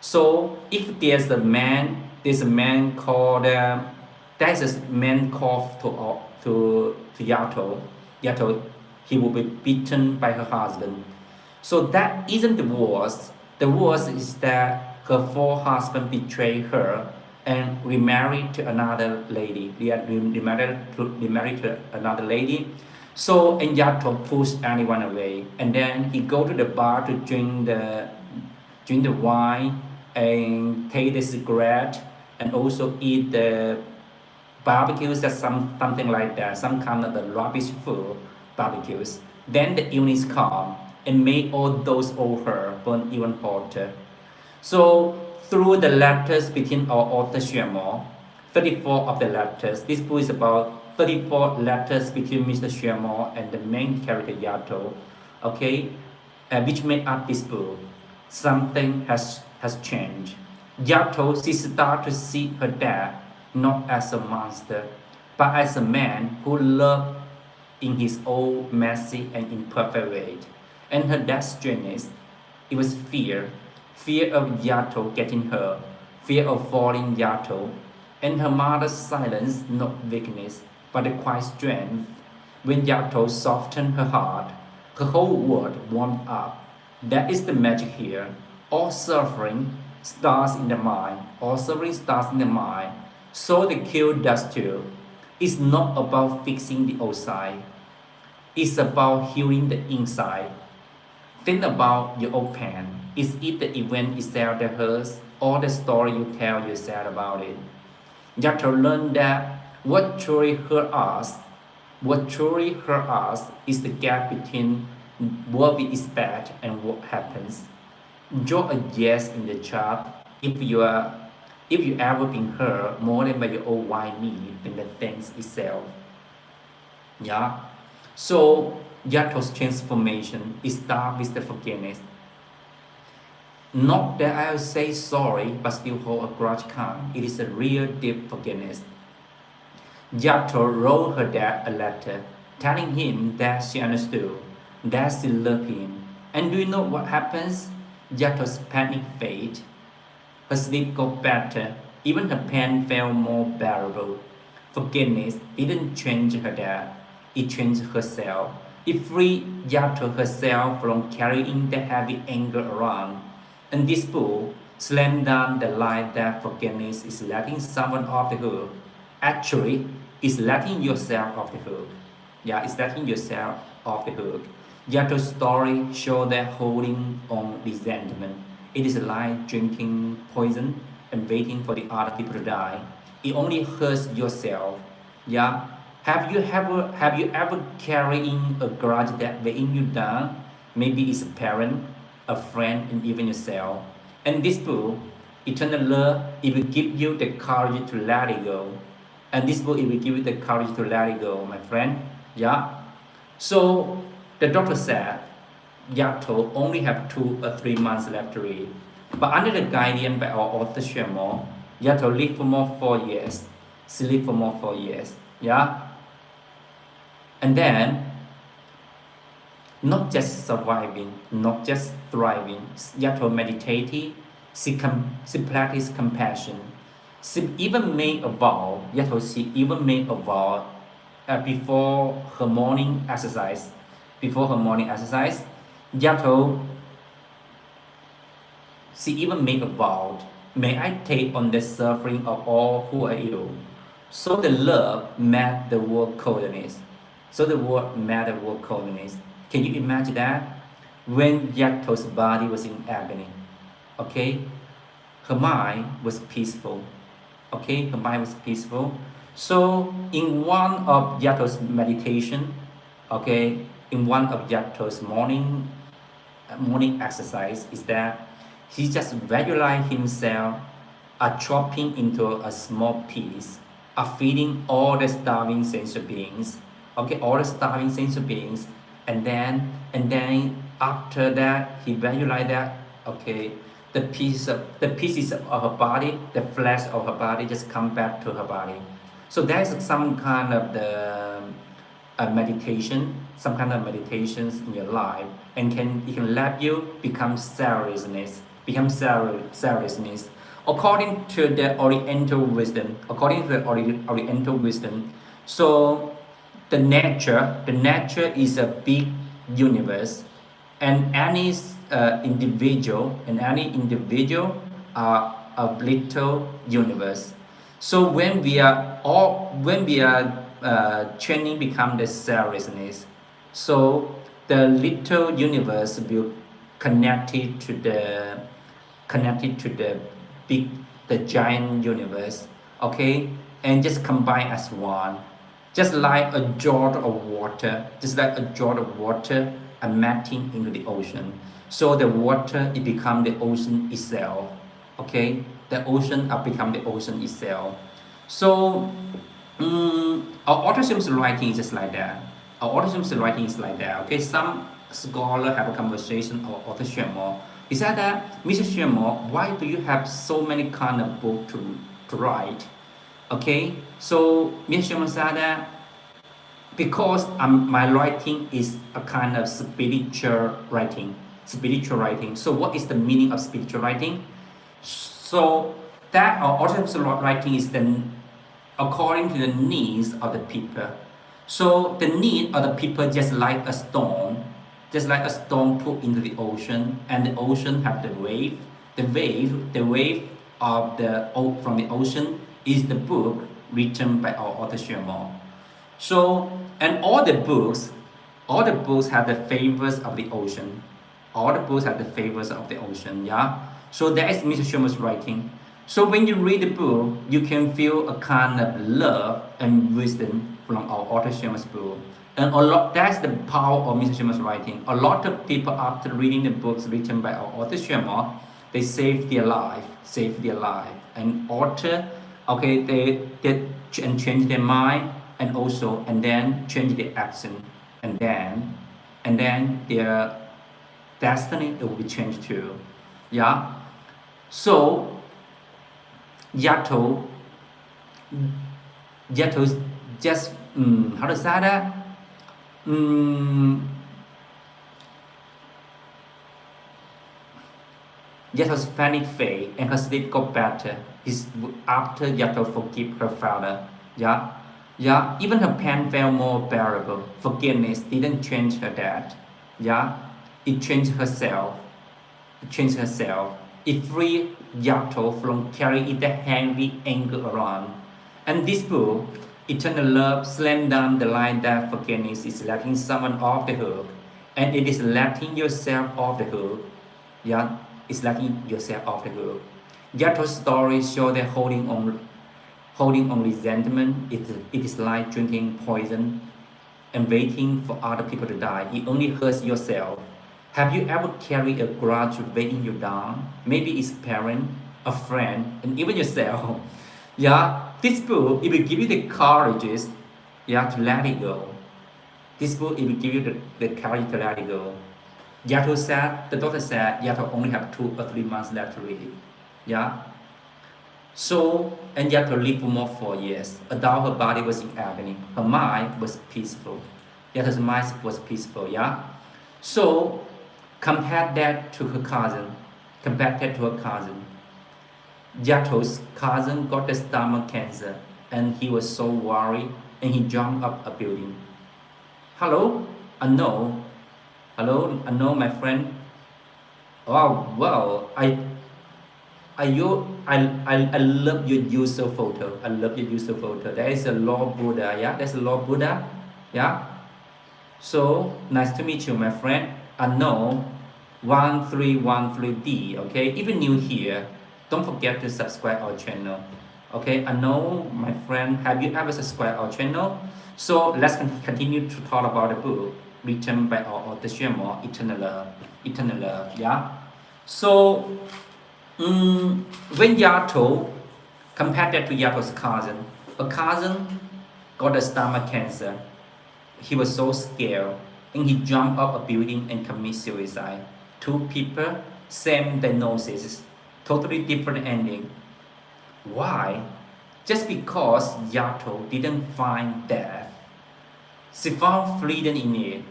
So if there's a man called there's a man called to Yato, he will be beaten by her husband. So that isn't the worst. The worst is that her first husband betrayed her and remarried to another lady. Remarried to another lady. So and Yato pushed anyone away, and then he go to the bar to drink the wine and take the cigarette and also eat the barbecues or something like that, some kind of the rubbish food barbecues. Then the illness come and made all those over burn even hotter. So through the letters between our author Xuemo, 34 of the letters, this book is about 34 letters between Mr. Xuemo and the main character Yato, okay, which made up this book. Something has changed. Yato, she started to see her dad not as a monster, but as a man who loved in his own messy and imperfect way. And her dad's strangeness, it was fear of Yato getting hurt, fear of falling Yato, and her mother's silence, not weakness, but a quiet strength. When Yato softened her heart, her whole world warmed up. That is the magic here. All suffering starts in the mind. All suffering starts in the mind. So the cure does too. It's not about fixing the outside. It's about healing the inside. Think about your own pain. Is it the event itself that hurts, or the story you tell yourself about it? You have to learn that what truly hurt us is the gap between what we expect and what happens. Draw a yes in the chat if you ever been hurt more than by your own why me than the things itself. Yeah. So Yato's transformation is start with the forgiveness. Not that I'll say sorry but still hold a grudge calm. It is a real deep forgiveness. Yato wrote her dad a letter telling him that she understood, that she loved him. And do you know what happens? Yato's panic faded. Her sleep got better. Even her pain felt more bearable. Forgiveness didn't change her dad. It changed herself. It freed Yato herself from carrying the heavy anger around. And this book slammed down the lie that forgiveness is letting someone off the hook. Actually, it's letting yourself off the hook. Yeah, it's letting yourself off the hook. Yato's story shows that holding on resentment, it is like drinking poison and waiting for the other people to die. It only hurts yourself. Yeah. Have you ever carrying a grudge that weighing you down? Maybe it's a parent, a friend, and even yourself. And this book, Eternal Love, it will give you the courage to let it go. And this book, it will give you the courage to let it go, my friend. Yeah. So the doctor said, Yato only have 2 or 3 months left to live. But under the guidance by our author Xuemo, Yato lived for more 4 years. She lived for more 4 years. Yeah. And then, not just surviving, not just thriving, Yato meditated, she practiced compassion. She even made a vow, she even made a vow before her morning exercise. Before her morning exercise, Yato, she even made a vow, may I take on the suffering of all who are ill. So the love met the world coldness. So the word met the world coldness. Can you imagine that? When Yato's body was in agony, okay, her mind was peaceful. Okay, her mind was peaceful. So in one of Yato's meditation, okay, in one of Yato's morning exercise is that he just visualize himself chopping into a small piece, feeding all the starving sentient beings, okay, all the starving sentient beings, and then after that he visualize that, okay, the pieces of her body, the flesh of her body just come back to her body. So there's some kind of the meditation, some kind of meditations in your life, and it can let you become seriousness. According to the Oriental wisdom, so the nature is a big universe, and any individual are a little universe. So when we are training become the seriousness, so the little universe will connected to the big, the giant universe, okay, and just combine as one, just like a drop of water, emitting into the ocean. So the water, it become the ocean itself, okay, the ocean become the ocean itself. So our autism's writing is just like that. Our autism's writing is like that. Okay, some scholar have a conversation with author Xuemo. He said that, Mr. Xuemo, why do you have so many kind of book to write? Okay, so Mr. Xuemo said that because my writing is a kind of spiritual writing. So what is the meaning of spiritual writing? So that our autism's writing is according to the needs of the people. So the need of the people just like a stone put into the ocean, and the ocean have the wave. The wave from the ocean is the book written by our author Xuemo. So, and all the books have the favors of the ocean. Yeah. So that is Mr. Xuemo's writing. So when you read the book, you can feel a kind of love and wisdom from our author Xuemo's book. And that's the power of Mr. Xuemo's writing. A lot of people, after reading the books written by our author Xuemo, they save their life. And author, okay, they change their mind, and then change their action, and then their destiny will be changed too. Yeah. So Yato just how to say that? Yato's panic fade and her sleep got better. After Yato forgive her father. Yeah. Even her pain felt more bearable. Forgiveness didn't change her dad. Yeah. It changed herself. It freed Yato from carrying the heavy anger around. And this book, Eternal Love, slammed down the line that forgiveness is letting someone off the hook, and it is letting yourself off the hook. Yeah, it's letting yourself off the hook. Yato's story shows that holding on resentment, it is like drinking poison and waiting for other people to die. It only hurts yourself. Have you ever carried a grudge weighing you down? Maybe it's parent, a friend, and even yourself. Yeah, this book, it will give you the courage, yeah, to let it go. This book, it will give you the courage to let it go. Yato said, the doctor said, Yato only have 2 or 3 months left to live. Yeah. So, and Yato lived for more 4 years. Although her body was in agony, her mind was peaceful. Yato's mind was peaceful. Yeah. So, compare that to her cousin. Compare that to her cousin. Yato's cousin got the stomach cancer, and he was so worried, and he jumped up a building. Hello, Ano. Hello, Ano, my friend. Oh, wow. I love your user photo. I love your user photo. There is a Lord Buddha. Yeah, there's a Lord Buddha. Yeah. So nice to meet you, my friend. Ano 1313D. Okay. Even new here, don't forget to subscribe our channel. Okay. Ano, my friend, have you ever subscribed our channel? So let's continue to talk about the book written by our author Xuemo, Eternal Love. Eternal Love. Yeah. So when Yato compared that to Yato's cousin, a cousin got a stomach cancer. He was so scared and he jumped up a building and committed suicide. Two people, same diagnosis, totally different ending. Why? Just because Yato didn't find death. She found freedom in it.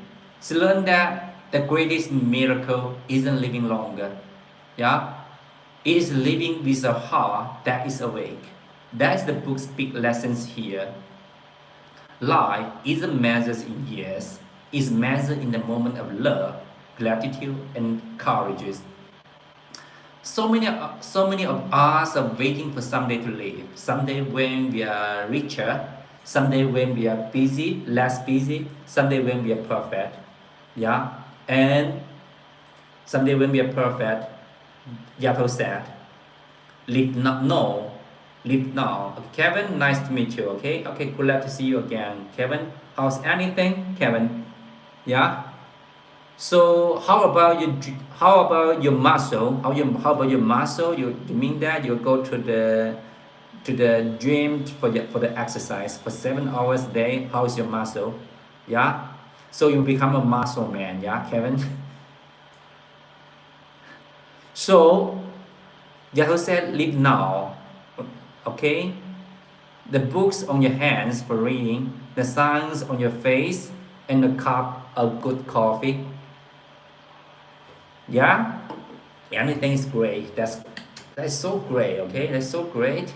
She learned that the greatest miracle isn't living longer. Yeah? It is living with a heart that is awake. That's the book's big lessons here. Life isn't measured in years, it's measured in the moment of love, gratitude, and courage. So many of us are waiting for someday to live. Someday when we are richer, someday when we are busy, less busy, someday when we are perfect. Yeah? And someday when we are perfect, Yato said, live not now, live now. Okay, Kevin, nice to meet you. Okay, glad to see you again, Kevin. How's anything, Kevin? Yeah. So how about your muscle? How about your muscle? You mean that you go to the gym for the exercise for 7 hours a day? How's your muscle? Yeah. So you become a muscle man. Yeah, Kevin. So Yato said, live now. Okay? The books on your hands for reading, the signs on your face, and a cup of good coffee. Yeah? Anything is great. That's so great, okay? That's so great.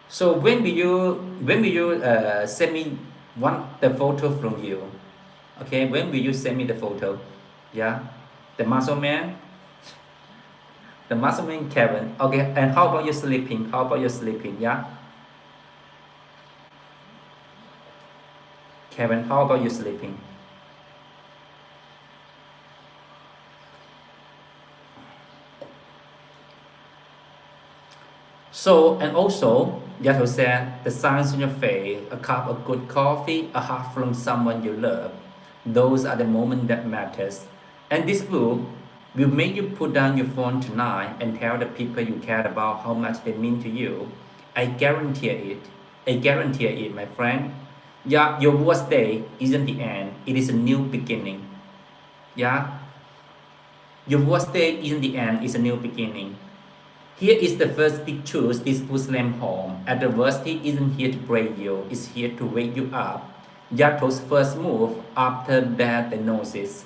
So when will you send me the photo from you? Okay, when will you send me the photo? Yeah? The muscle man? The muscle man Kevin. Okay, and how about you sleeping? How about you sleeping? Yeah? Kevin, how about you sleeping? So, and also, Yato said, the signs on your face, a cup of good coffee, a hug from someone you love. Those are the moments that matters. And this book will make you put down your phone tonight and tell the people you care about how much they mean to you. I guarantee it. I guarantee it, my friend. Yeah, your worst day isn't the end. It is a new beginning. Yeah? Your worst day isn't the end. It's a new beginning. Here is the first big truth this book slams home. Adversity isn't here to break you. It's here to wake you up. Yato's first move after that diagnosis,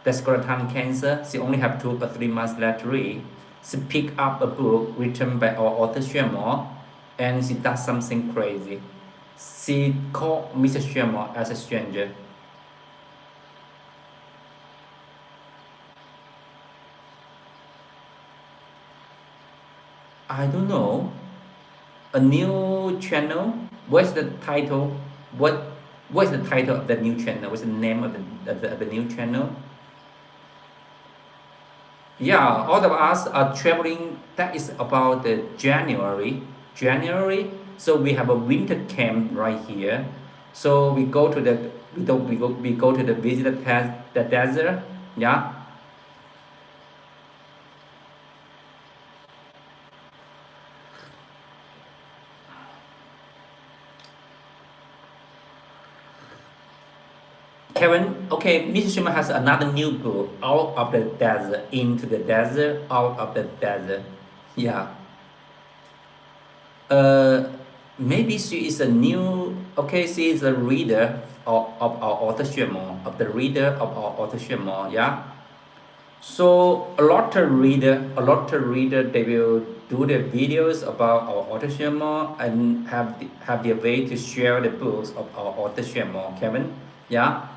the skeleton cancer, she only have 2 or 3 months left to read. She picked up a book written by our author Xuemo, and she does something crazy. She called Mr. Xuemo as a stranger. I don't know. A new channel? What's the title? What's the title of the new channel? What's the name of the new channel? Yeah, all of us are traveling. That is about the January. January. So we have a winter camp right here. So we go to the we go to the visit the desert. Yeah. Kevin, okay, Mr. Schumann has another new book, Out of the Desert, Into the Desert, Out of the Desert. Yeah. Uh, Maybe she is a new, okay, she is a reader of our author Xuemo, of the reader of our author Xuemo, yeah. So a lot of reader, they will do the videos about our author Xuemo and have their way to share the books of our author Xuemo, Kevin, yeah.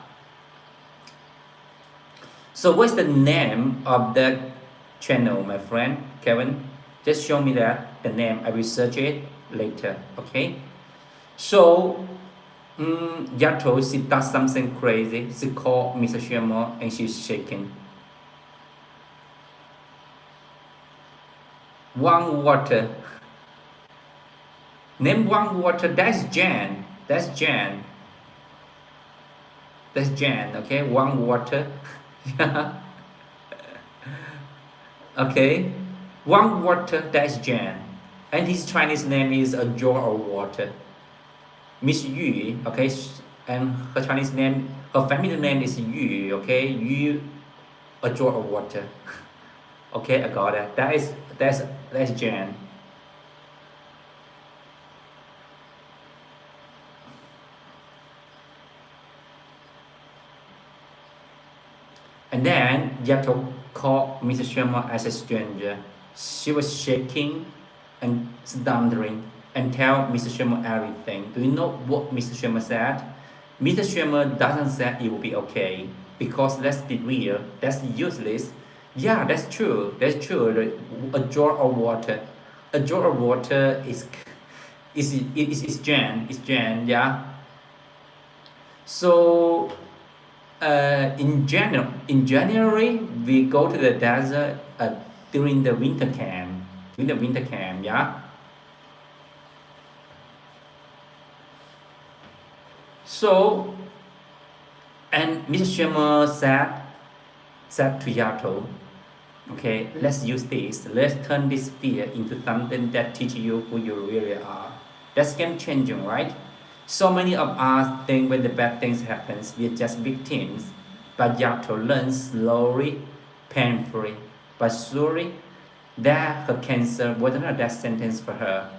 So what's the name of the channel, my friend Kevin? Just show me that the name. I will search it later. Okay. So Yato, she does something crazy. She called Mr. Sherman and she's shaking. One water. Name one water. That's Jan. That's Jan. That's Jan. Okay. One water. Yeah. Okay. One water. That's Jan. And his Chinese name is a jar of water. Miss Yu, okay, and her Chinese name, her family name is Yu, okay, Yu, a jar of water. Okay, I got it. That's Jan. And then Yato called Mrs. Sherman as a stranger. She was shaking and stuttering and tell Mr. Sherman everything. Do you know what Mr. Sherman said? Mr. Sherman doesn't say it will be okay because let's be real, that's useless. Yeah, that's true. That's true. A jar of water, a jar of water is Jan. Is Jan. Yeah. So in January, we go to the desert during the winter camp. During the winter camp, yeah. So, and Mr. Sherman said to Yato, okay, let's use this. Let's turn this fear into something that teaches you who you really are. That's game changing, right? So many of us think when the bad things happens, we're just victims. But Yato learns slowly, painfully, but surely that her cancer wasn't a death sentence for her.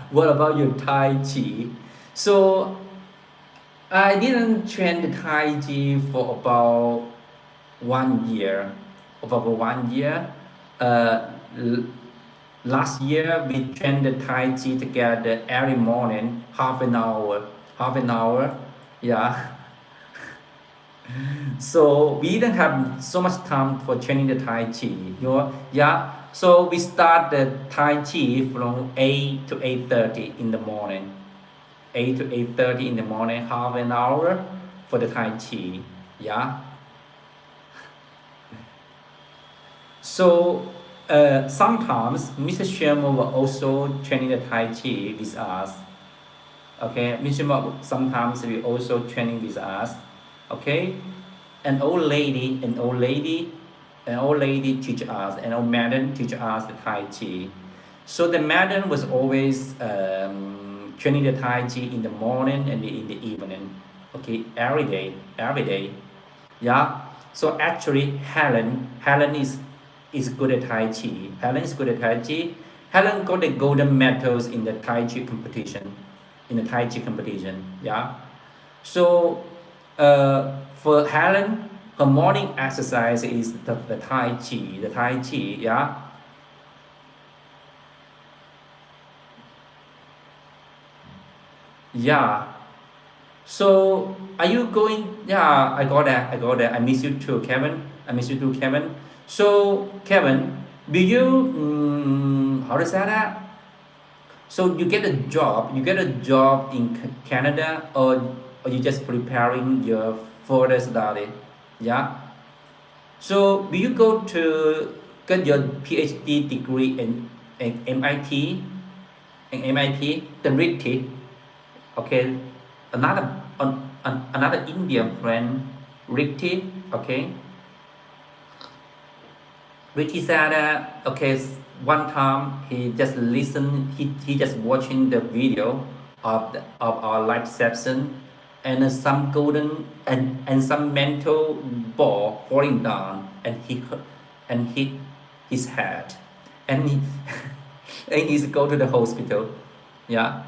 What about your Tai Chi? So I didn't train the Tai Chi for about 1 year. About 1 year. Uh, l- Last year we trained the Tai Chi together every morning, half an hour. Half an hour. Yeah. So we didn't have so much time for training the Tai Chi. You know, yeah. So we start the Tai Chi from 8 to 8:30 in the morning. 8 to 8:30 in the morning, half an hour for the Tai Chi. Yeah. So sometimes Mr. Sherman will also training the Tai Chi with us. Okay, Mr. Sherman sometimes will also training with us. Okay, an old lady teach us, an old madam teach us the Tai Chi. So the madam was always training the Tai Chi in the morning and in the evening. Okay, every day. Yeah. So actually, Helen is good at Tai Chi. Helen is good at Tai Chi. Helen got the golden medals in the Tai Chi competition. In the Tai Chi competition. Yeah. So for Helen, her morning exercise is the Tai Chi. The Tai Chi. Yeah. Yeah. So are you going? Yeah, I got that. I got that. I miss you too, Kevin. I miss you too, Kevin. So Kevin, do you how to say that? So you get a job. You get a job in Canada, or you just preparing your further study? Yeah. So do you go to get your PhD degree in MIT? In MIT, the RIT, okay, another Indian friend, Ricky, okay, Ricky said, okay, one time he just listened, he just watching the video of our live session, and some golden and some mental ball falling down, and and hit his head, and he and he's go to the hospital, yeah.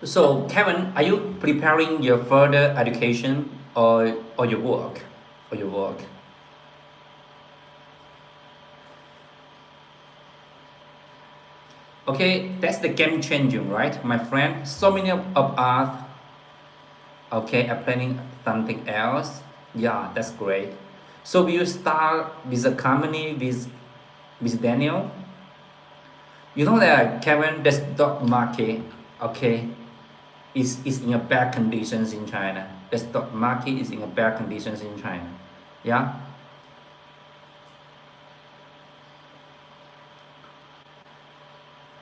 So, Kevin, are you preparing your further education or your work? Or your work? Okay, that's the game changing, right, my friend? So many of us, okay, are planning something else. Yeah, that's great. So, will you start with a company with Daniel? You know that Kevin, the stock market, okay, is in a bad conditions in China. The stock market is in a bad conditions in China. Yeah.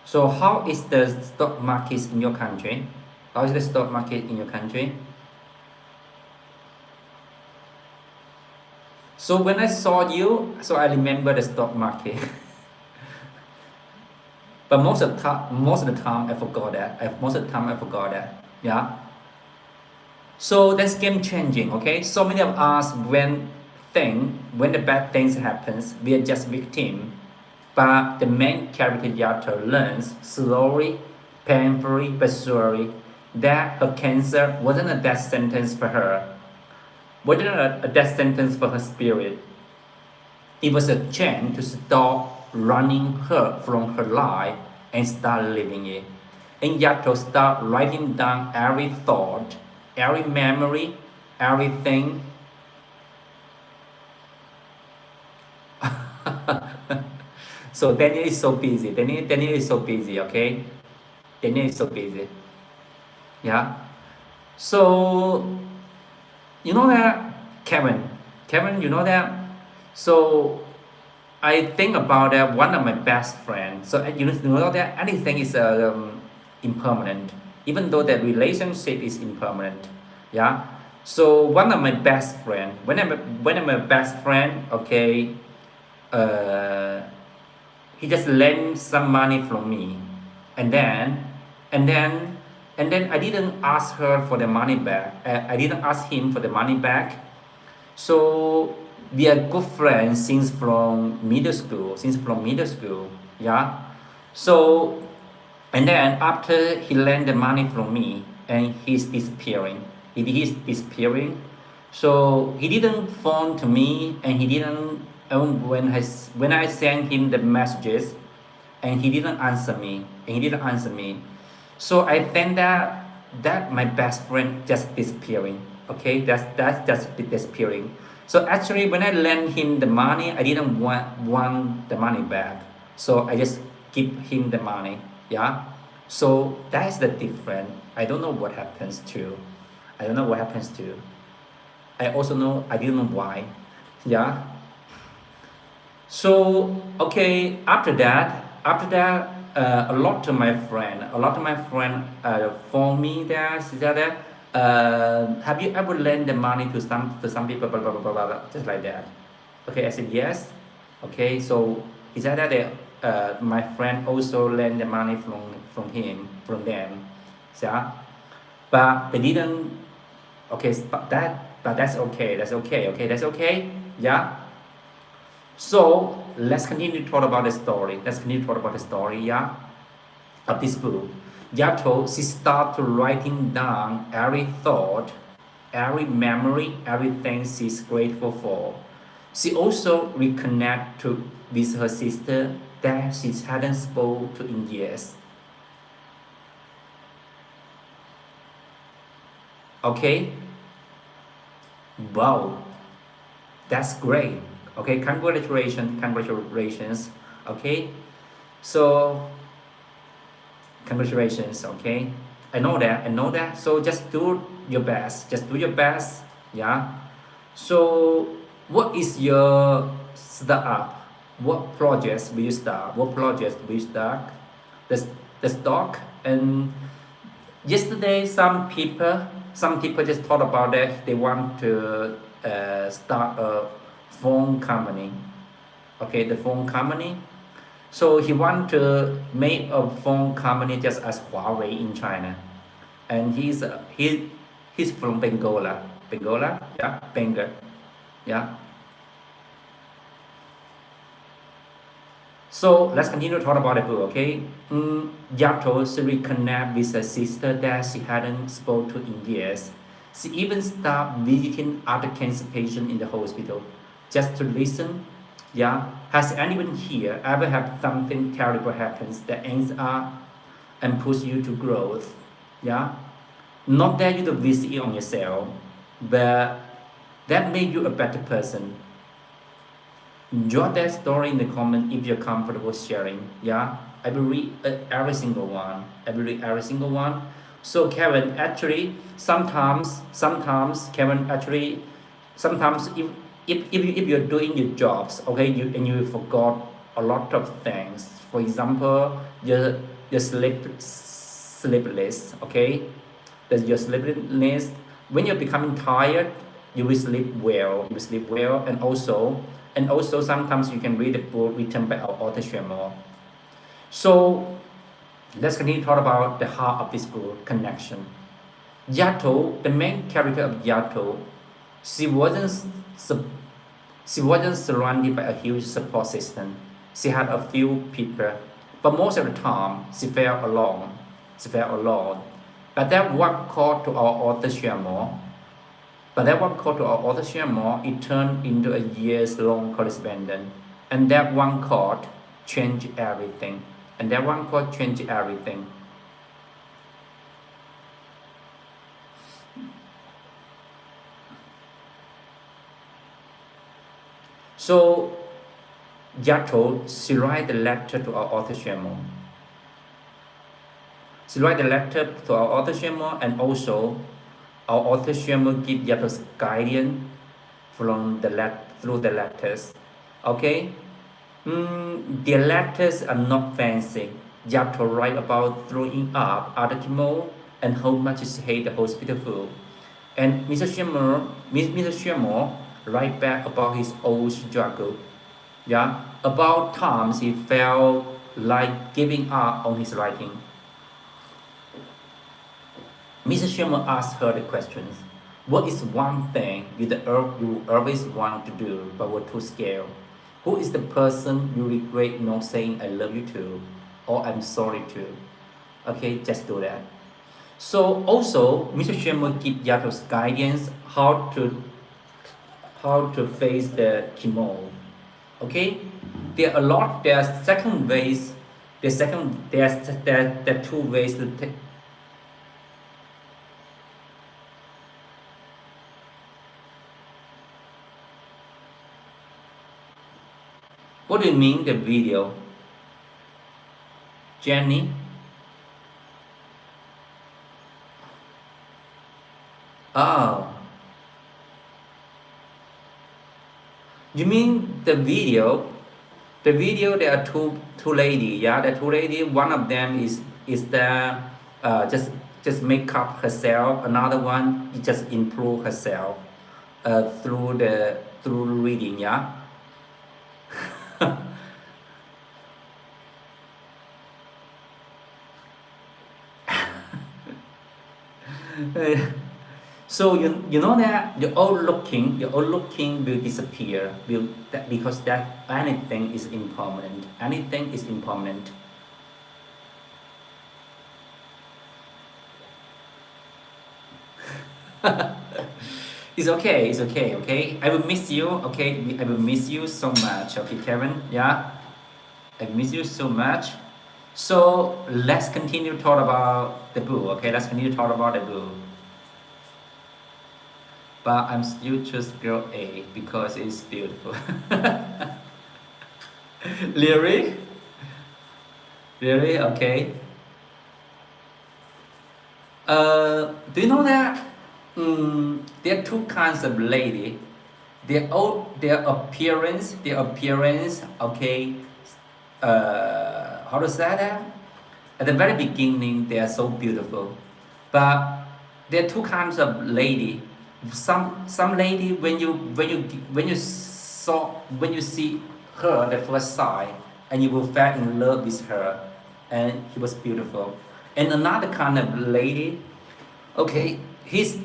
So how is the stock market in your country? How is the stock market in your country? So when I saw you, so I remember the stock market. But most of the time I forgot that. Most of the time I forgot that. Yeah. So that's game changing. Okay. So many of us when the bad things happens, we are just victim. But the main character Yato learns slowly, painfully, but surely that her cancer wasn't a death sentence for her, wasn't a death sentence for her spirit. It was a chance to stop running her from her life and start living it. And Yato start writing down every thought, every memory, everything. So Daniel is so busy. Daniel is so busy, okay? Daniel is so busy. Yeah. So you know that Kevin, you know that. So I think about that one of my best friends. So you know that anything is impermanent, even though that relationship is impermanent. Yeah. So one of my best friend, when I'm a best friend, okay, uh, he just lent some money from me, and then and then and then I didn't ask her for the money back. I didn't ask him for the money back. So we are good friends since from middle school. Yeah. So and then after he lent the money from me and he's disappearing. He's disappearing. So he didn't phone to me and he didn't when I sent him the messages and he didn't answer me and he didn't answer me. So I think that my best friend just disappearing. Okay, that's just disappearing. So actually when I lent him the money I didn't want the money back. So I just give him the money. Yeah. So that's the difference. I don't know what happens to. I don't know what happens to. I also know I didn't know why. Yeah. So okay, a lot of my friend phone me there. She said that, have you ever lent the money to some people, blah, blah, blah, blah, blah, just like that. Okay, I said yes. Okay, so he said that my friend also lent the money from them. Yeah, but they didn't. Okay, but that's okay. That's okay. Okay, that's okay. Yeah. So let's continue to talk about the story. Let's continue to talk about the story, yeah, of this book. Yato, she started writing down every thought, every memory, everything she's grateful for. She also reconnected with her sister that she hadn't spoken to in years. Okay? Wow, that's great. Okay, congratulations, congratulations. Okay, so congratulations. Okay, I know that. I know that. So just do your best. Just do your best. Yeah. So what is your startup? What projects will you start? What projects will you start? The, the stock. And yesterday, some people just thought about that. They want to start a phone company. Okay, the phone company. So he want to make a phone company just as Huawei in China, and he's from Bengola, yeah, Bengal, yeah. So let's continue to talk about the book, okay? Yato reconnect with her sister that she hadn't spoke to in years. She even stopped visiting other cancer patients in the hospital just to listen. Yeah, has anyone here ever had something terrible happens that ends up and push you to growth? Yeah, not that you don't visit it on yourself, but that made you a better person. Jot that story in the comment if you're comfortable sharing. Yeah, I will read every single one. I will read every single one. So Kevin, actually, sometimes Kevin actually, sometimes if you're doing your jobs, okay, you forgot a lot of things. For example, your sleepless, okay, that your sleeplessness. When you're becoming tired, you will sleep well. You will sleep well, and also sometimes you can read a book written by our author Xuemo. So let's continue to talk about the heart of this book, connection. Yato, the main character of Yato, she wasn't she wasn't surrounded by a huge support system. She had a few people, but most of the time she felt alone. She felt alone. But that one called to our author Xuemo. But that one call to our author Xuemo, it turned into a years-long correspondence. And that one call changed everything. And that one call changed everything. So Yato, she write the letter to our author Xuemo. She write the letter to our author Xuemo, and also our author Xuemo give Yato's guidance from through the letters. Okay? The letters are not fancy. Yato write about throwing up other chemo and how much she hate the hospital food. And Mr. Xuemo write back about his old struggle. Yeah, about times he felt like giving up on his writing. Mrs. Sherman asked her the questions. What is one thing you always want to do but were too scared? Who is the person you regret not saying I love you to or I'm sorry to? Okay, just do that. So also, Mr. Sherman give Yato's guidance how to face the chemo. Okay, there are a lot. There are second ways. There are two ways to take. What do you mean the video? Jenny? Oh, you mean the video? The video there are two lady, yeah, the two lady. One of them is the just make up herself. Another one is just improve herself through reading, yeah. So you know that your old looking will disappear because that anything is impermanent. Anything is impermanent. It's okay. It's okay. Okay. I will miss you. Okay. I will miss you so much. Okay, Kevin. Yeah. I miss you so much. So let's continue to talk about the book. Okay. Let's continue to talk about the book. But I'm still choose girl A because it's beautiful. Really? Really? Okay. Do you know that there are two kinds of lady. Their appearance, okay. How to say that? At the very beginning, they are so beautiful, but there are two kinds of lady. Some lady when you see her the first sight, and you will fall in love with her, and she was beautiful. And another kind of lady, okay, he's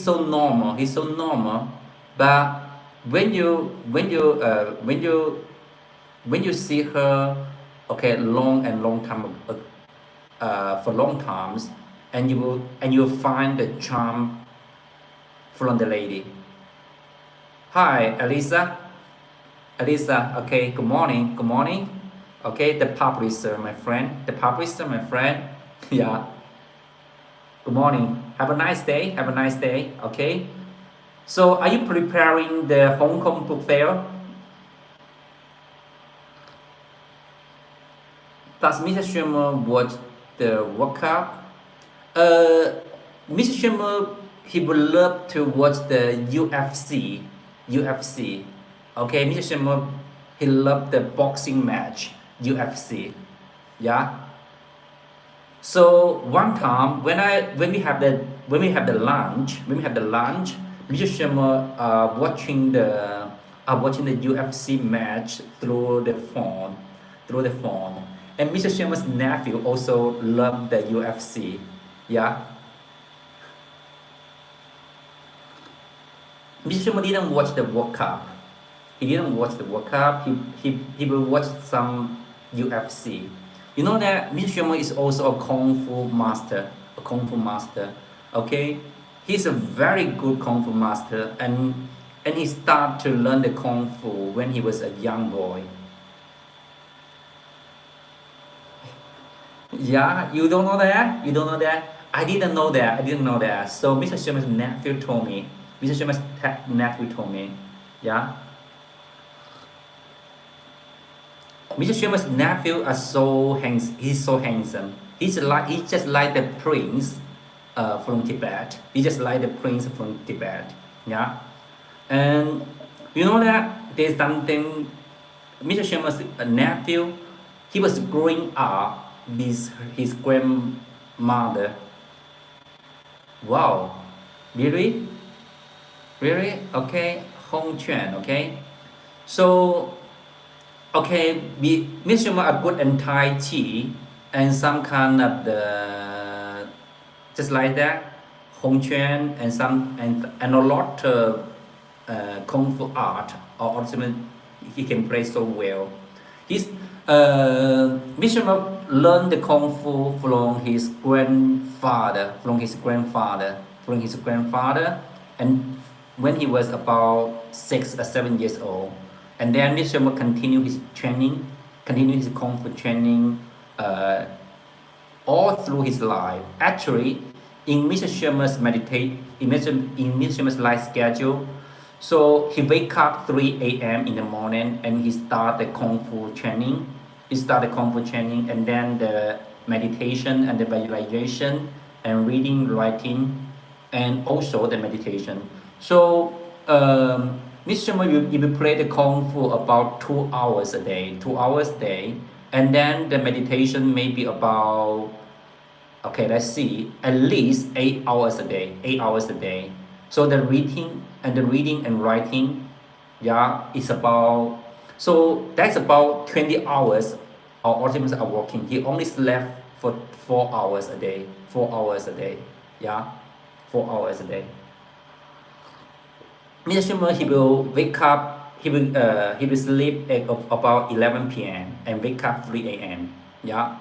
so normal, but when you see her, okay, long time, for long times, and you will find the charm from the lady. Hi, Elisa, okay, good morning, okay, the publisher, my friend, yeah, good morning, have a nice day, okay. So are you preparing the Hong Kong book fair? Does Mr. Xuemo watch the World Cup? Uh, Mr. Xuemo, he would love to watch the UFC. UFC. Okay, Mr. Xuemo, he loved the boxing match, UFC. Yeah. So one time when we have the lunch, Mr. Xuemo watching the UFC match through the phone. And Mr. Xuemo's nephew also loved the UFC. Yeah. Mr. Xuemo didn't watch the World Cup. He didn't watch the World Cup. He will watch some UFC. You know that Mr. Xuemo is also a Kung Fu master. Okay, he's a very good Kung Fu master, and he started to learn the Kung Fu when he was a young boy. Yeah, you don't know that? You don't know that? I didn't know that. So Mr. Sherman's nephew told me. Yeah. Mr. Sherman's nephew are he's so handsome. He's just like the prince from Tibet. He's just like the prince from Tibet. Yeah. And you know that there's something. Mr. Sherman's nephew, he was growing up with his grandmother. Wow, really? Really? Okay, Hong Chuan, okay. So, okay, Mr. Sherman are good in Tai Chi and some kind of the, just like that, Hong Chuan and a lot of Kung Fu art, or ultimately he can play so well. He's Mr. learned the Kung Fu from his grandfather, and when he was about 6 or 7 years old, and then Mr. continued his Kung Fu training all through his life. Actually, in Mr. Sherman's life schedule, so he wake up 3 a.m. in the morning and he start the Kung Fu training. And then the meditation and the visualization and reading, writing, and also the meditation. So Mr. Sherman will play the Kung Fu about 2 hours a day, and then the meditation maybe about, okay, let's see, at least 8 hours a day. So the reading and writing, yeah, is about, so that's about 20 hours our ultimates are working. He only slept for 4 hours a day. Yeah, 4 hours a day. Mr. Schumer, he will wake up, he will sleep at about 11 p.m. and wake up 3 a.m. Yeah.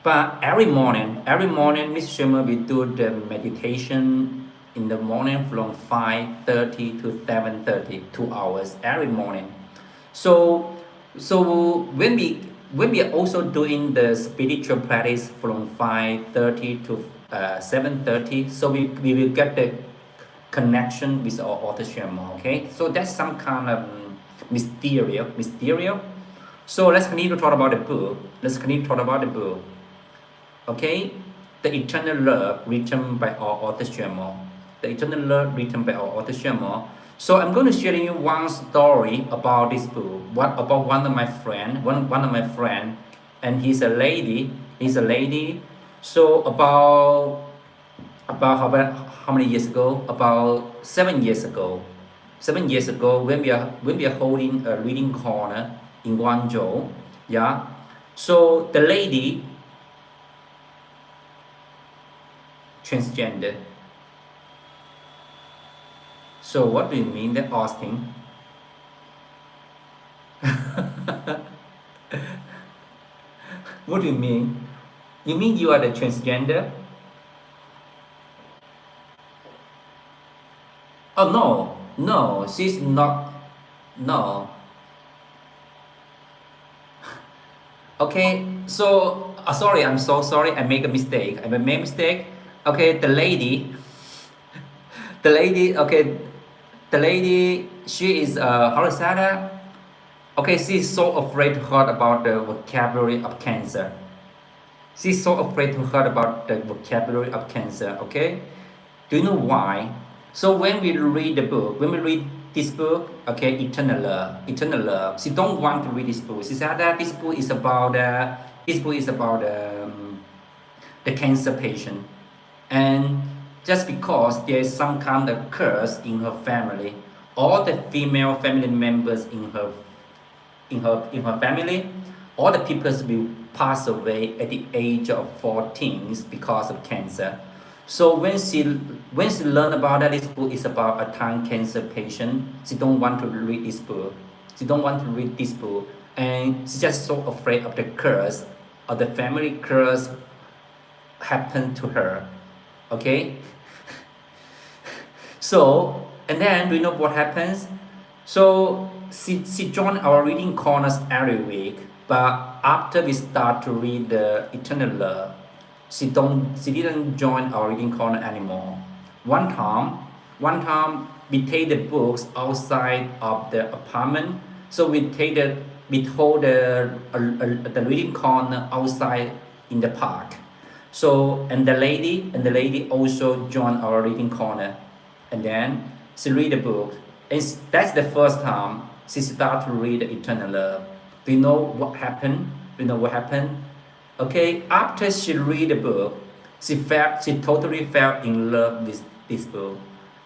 But every morning, Mr. Schumer will do the meditation in the morning from 5:30 to 7:30, 2 hours every morning. So when we are also doing the spiritual practice from 5:30 to 7:30, so we will get the connection with our author Xuemo. Okay, so that's some kind of mysterious. So let's continue to talk about the book. Okay, the eternal love written by our author Xuemo. The eternal love written by our author Xuemo. So I'm going to share you one story about this book. What about one of my friend? One of my friend, and he's a lady. He's a lady. So about how many years ago? About 7 years ago. 7 years ago, when we are holding a reading corner in Guangzhou, yeah. So the lady transgender. So what do you mean that asking? What do you mean? You mean you are the transgender? Oh no, no, she's not. No. Okay, so sorry, I'm so sorry. I make a mistake. I made a mistake. Okay, the lady. Okay, the lady. She is how to say that? Okay, she's so afraid to hear about the vocabulary of cancer. She's so afraid to hear about the vocabulary of cancer. Okay, do you know why? So when we read the book, when we read this book, okay, eternal love. She don't want to read this book. She said that this book is about the cancer patient, and just because there is some kind of curse in her family, all the female family members in her family, all the people will pass away at the age of 14 because of cancer. So when she learned about that this book is about a tongue cancer patient, she don't want to read this book. She don't want to read this book, and she's just so afraid of the curse, of the family curse happened to her. Okay. So and then do you know what happens? So she joined our reading corners every week, but after we start to read the Eternal Love, she didn't join our reading corner anymore. One time we take the books outside of the apartment. So we hold the reading corner outside in the park. So and the lady also joined our reading corner, and then she read the book. And that's the first time she started to read the Eternal Love. Do you know what happened? Do you know what happened? Okay, after she read the book, she totally fell in love with this book,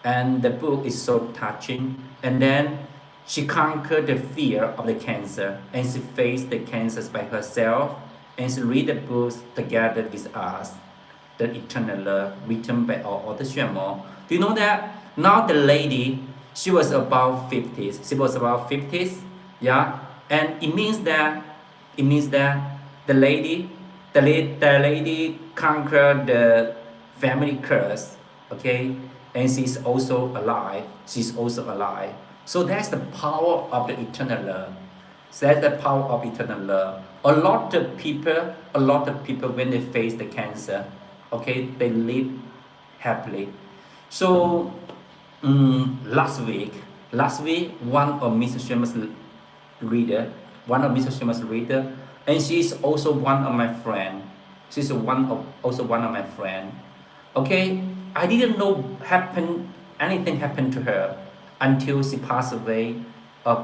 and the book is so touching. And then she conquered the fear of the cancer, and she faced the cancers by herself, and she read the books together with us, the Eternal Love, written by our author Xuemo. Do you know that now the lady, she was about 50s. She was about 50s, yeah, and it means that the lady the lady conquered the family curse, okay, and she's also alive. So that's the power of the eternal love. That's the power of eternal love. A lot of people when they face the cancer, okay, they live happily. So last week one of Mr. Sherman's reader, and she's also one of my friend. She's also one of my friend. Okay, I didn't know anything happened to her until she passed away a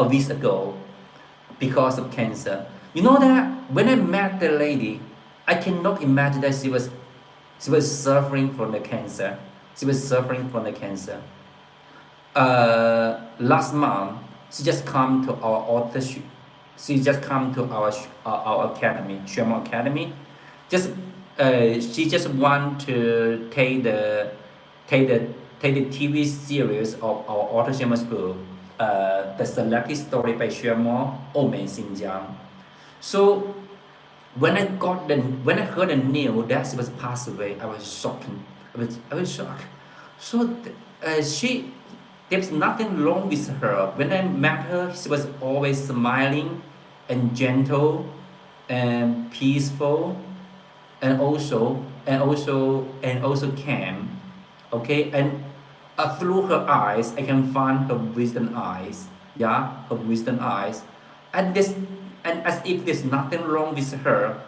week ago because of cancer. You know that when I met the lady, I cannot imagine that she was suffering from the cancer. She was suffering from the cancer. Last month, she just come to our authorship. She just come to our academy, Xuemo Academy. Just she just want to take the TV series of our author Xuemo's book, the selected story by Xuemo, Omen Xinjiang. So when I heard the news that she was passed away, I was shocked. I was shocked. So there's nothing wrong with her. When I met her, she was always smiling and gentle and peaceful, and also calm. Okay, and through her eyes, I can find her wisdom eyes. Yeah, her wisdom eyes, and as if there's nothing wrong with her.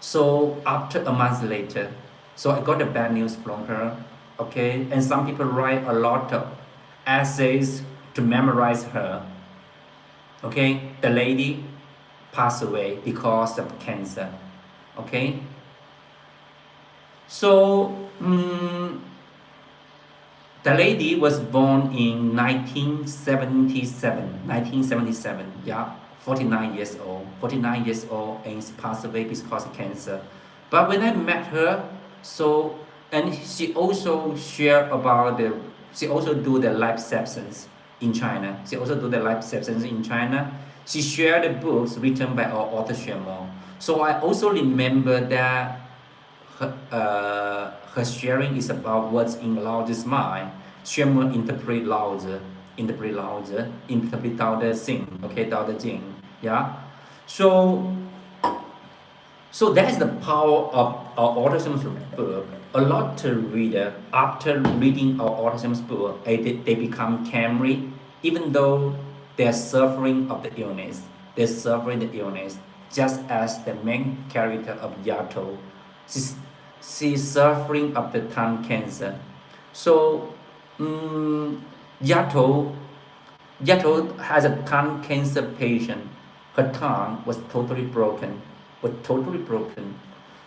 So after a month later, so I got the bad news from her, okay? And some people write a lot of essays to memorize her, okay? The lady passed away because of cancer, okay? So the lady was born in 1977, yeah, 49 years old, 49 years old, and she passed away because of cancer. But when I met her, so, and she also shared about she also do the life sessions in China. She also do the life sessions in China. She shared the books written by our author Xuemo. So I also remember that her sharing is about what's in Laozi's mind. Xuemo interpret Laozi, interpret Tao Te Ching, okay, Tao Te Ching, yeah. So, so that's the power of our autism's book. A lot of reader, after reading our autism's book, they become calmly, even though they're suffering of the illness. They're suffering the illness, just as the main character of Yato. She's, she's suffering of the tongue cancer. So, Yato Yato has a tongue cancer patient. Her tongue was totally broken,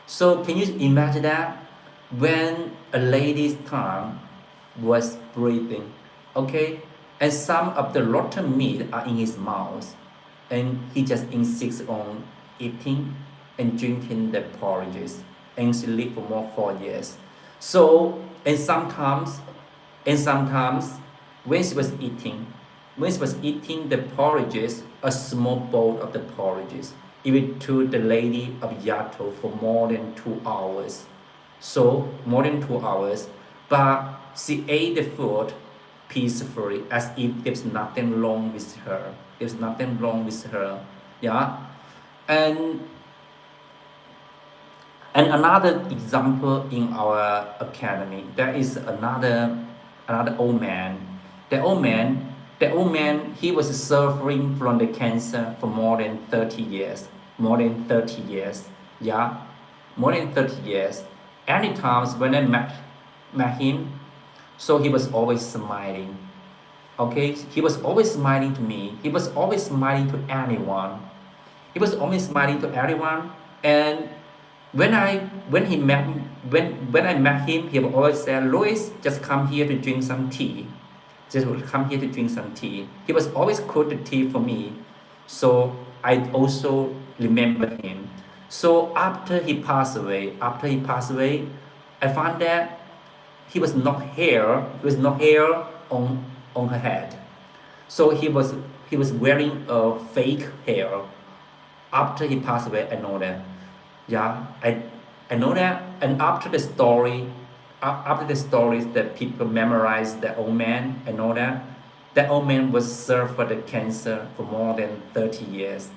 So can you imagine that when a lady's tongue was breathing, okay, and some of the rotten meat are in his mouth, and he just insists on eating and drinking the porridges, and she lived for more 4 years. So and sometimes when she was eating, the porridges, a small bowl of the porridges, it took the lady of Yato for more than 2 hours. So more than 2 hours, but she ate the food peacefully as if there's nothing wrong with her. There's nothing wrong with her. Yeah. And another example in our academy, there is another old man. The old man, he was suffering from the cancer for more than 30 years. More than 30 years. Yeah. More than 30 years. Any times when I met him, so he was always smiling. Okay, he was always smiling to me. He was always smiling to anyone. He was always smiling to everyone. And when I met him, he would always say, "Louis, just come here to drink some tea. Just come here to drink some tea." He was always cook the tea for me, so I also remember him. So after he passed away, I found that he was not hair. He was not hair on her head. So he was wearing a fake hair. After he passed away, I know that. Yeah, I know that. And after the stories that people memorize the old man, I know that old man was served for the cancer for more than 30 years.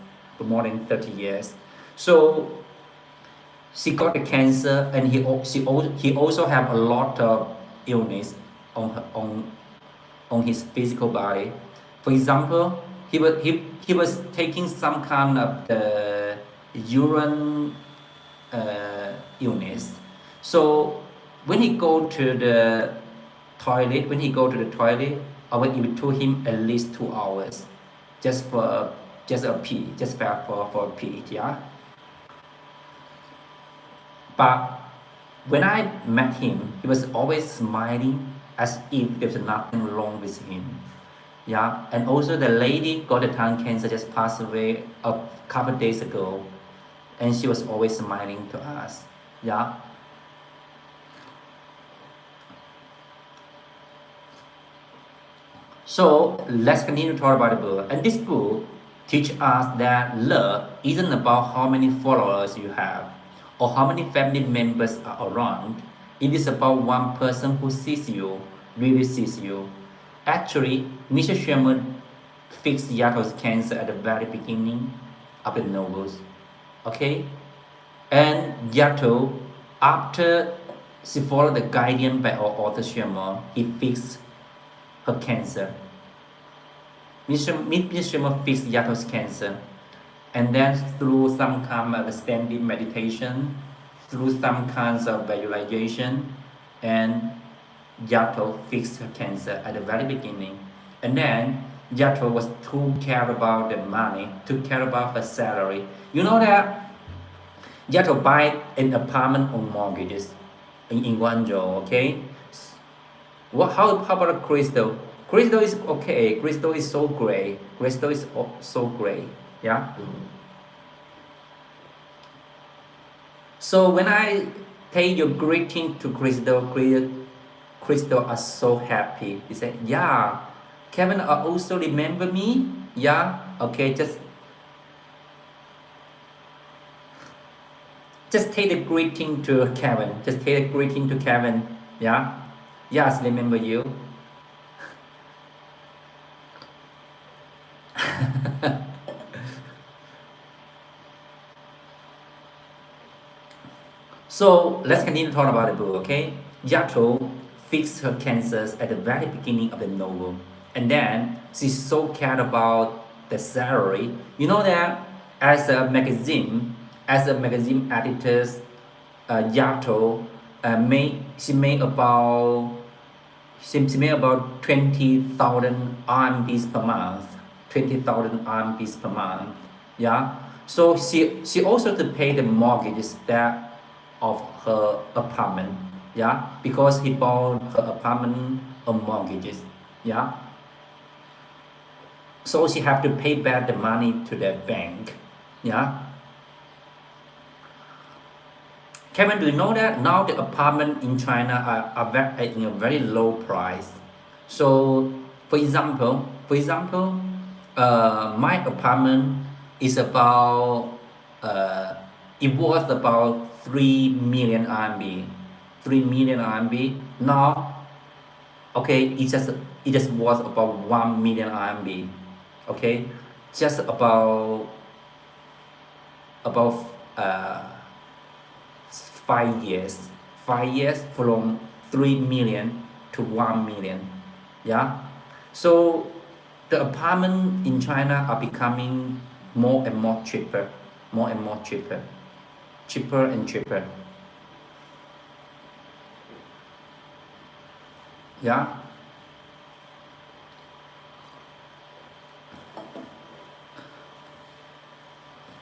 So she got the cancer, and he also have a lot of illness on his physical body. For example, he was taking some kind of the urine illness. So when he go to the toilet, it would took him at least 2 hours just for a pee, just for a pee, yeah. But when I met him, he was always smiling as if there's nothing wrong with him. Yeah, and also the lady got the tongue cancer, just passed away a couple of days ago, and she was always smiling to us. Yeah. So let's continue to talk about the book. And this book teaches us that love isn't about how many followers you have or how many family members are around. It is about one person who sees you, really sees you. Actually, Mr. Xuemo fixed Yato's cancer at the very beginning of the novels. Okay? And Yato, after she followed the guidance by our author Xuemo, he fixed her cancer. Mr. Xuemo fixed Yato's cancer. and then through some kind of standing meditation, through some kinds of visualization, and Yato fixed her cancer at the very beginning. And then Yato was took care about the money, took care about her salary. You know that Yato buy an apartment on mortgages in Guangzhou, okay? How about Crystal? Crystal is okay. Crystal is so great. Crystal is so great. Yeah. So when I pay your greeting to Crystal, Crystal are so happy. He said, "Yeah, Kevin also remember me. Yeah. Okay. Just take the greeting to Kevin. Just take the greeting to Kevin. Yeah. Yes, remember you." So let's continue to talk about the book, okay? Yato fixed her cancers at the very beginning of the novel. And then she so cared about the salary. You know that as a magazine editor, Yato she made about 20,000 RMBs per month. 20,000 RMBs per month. Yeah. So she also to pay the mortgages that of her apartment, yeah, because he bought her apartment on mortgages, yeah. So she have to pay back the money to the bank, yeah. Kevin, do you know that now the apartment in China are in a very low price? So, for example, my apartment is about it was about 3 million RMB. 3 million RMB. Now, okay, it just was about 1 million RMB. Okay, just about uh, 5 years. 5 years from 3 million to 1 million. Yeah. So the apartment in China are becoming more and more cheaper, more and more cheaper, cheaper and cheaper. Yeah.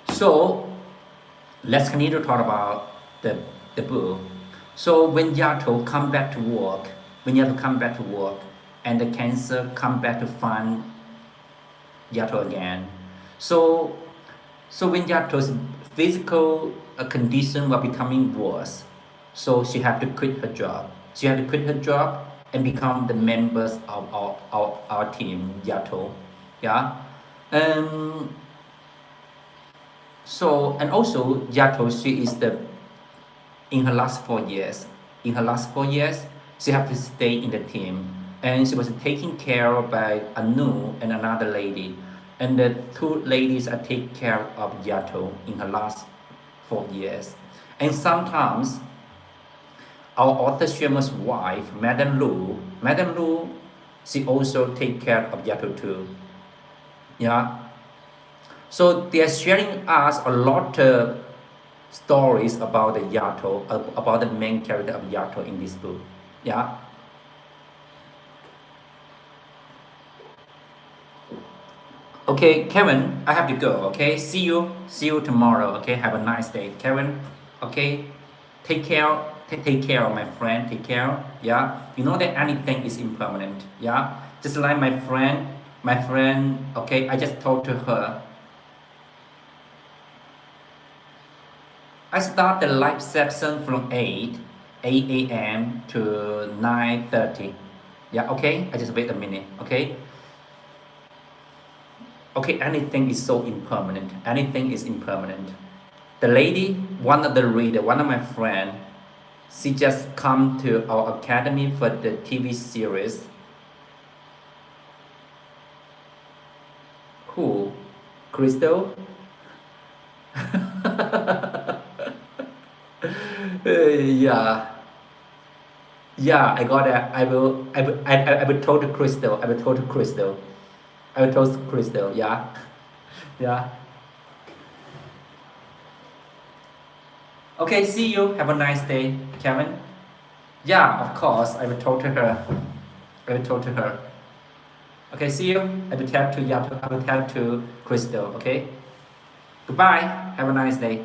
So let's continue to talk about the book. So when Yato come back to work, and the cancer come back to find Yato again. So when Yato's physical condition was becoming worse, so she had to quit her job. She had to quit her job and become the members of our team, Yato. Yeah. Um, and also Yato, she is the in her last 4 years. In her last 4 years, she had to stay in the team, and she was taken care of by Anu and another lady, and the two ladies are take care of Yato in her last 4 years. And sometimes our author Xuemo's wife, Madame Lu, she also take care of Yato too. Yeah. So they are sharing us a lot of stories about the Yato, about the main character of Yato in this book. Yeah. Okay, Kevin, I have to go. Okay, see you tomorrow. Okay, have a nice day, Kevin. Okay, take care. Take care of my friend. Take care. Yeah, you know that anything is impermanent. Yeah, just like my friend. Okay, I just told to her. I start the live session from 8 a.m. to 9:30. Yeah, okay. I just wait a minute. Okay. Okay, anything is so impermanent. Anything is impermanent. The lady, one of the reader, one of my friend, she just come to our academy for the TV series. Who? Crystal? Yeah. Yeah, I got that. I will talk to Crystal. I will talk to Crystal. Yeah. Yeah. Okay, see you. Have a nice day, Kevin. Yeah, of course. I will talk to her. I will talk to her. Okay, see you. I will tell to Yato. I will tell to Crystal. Okay. Goodbye. Have a nice day.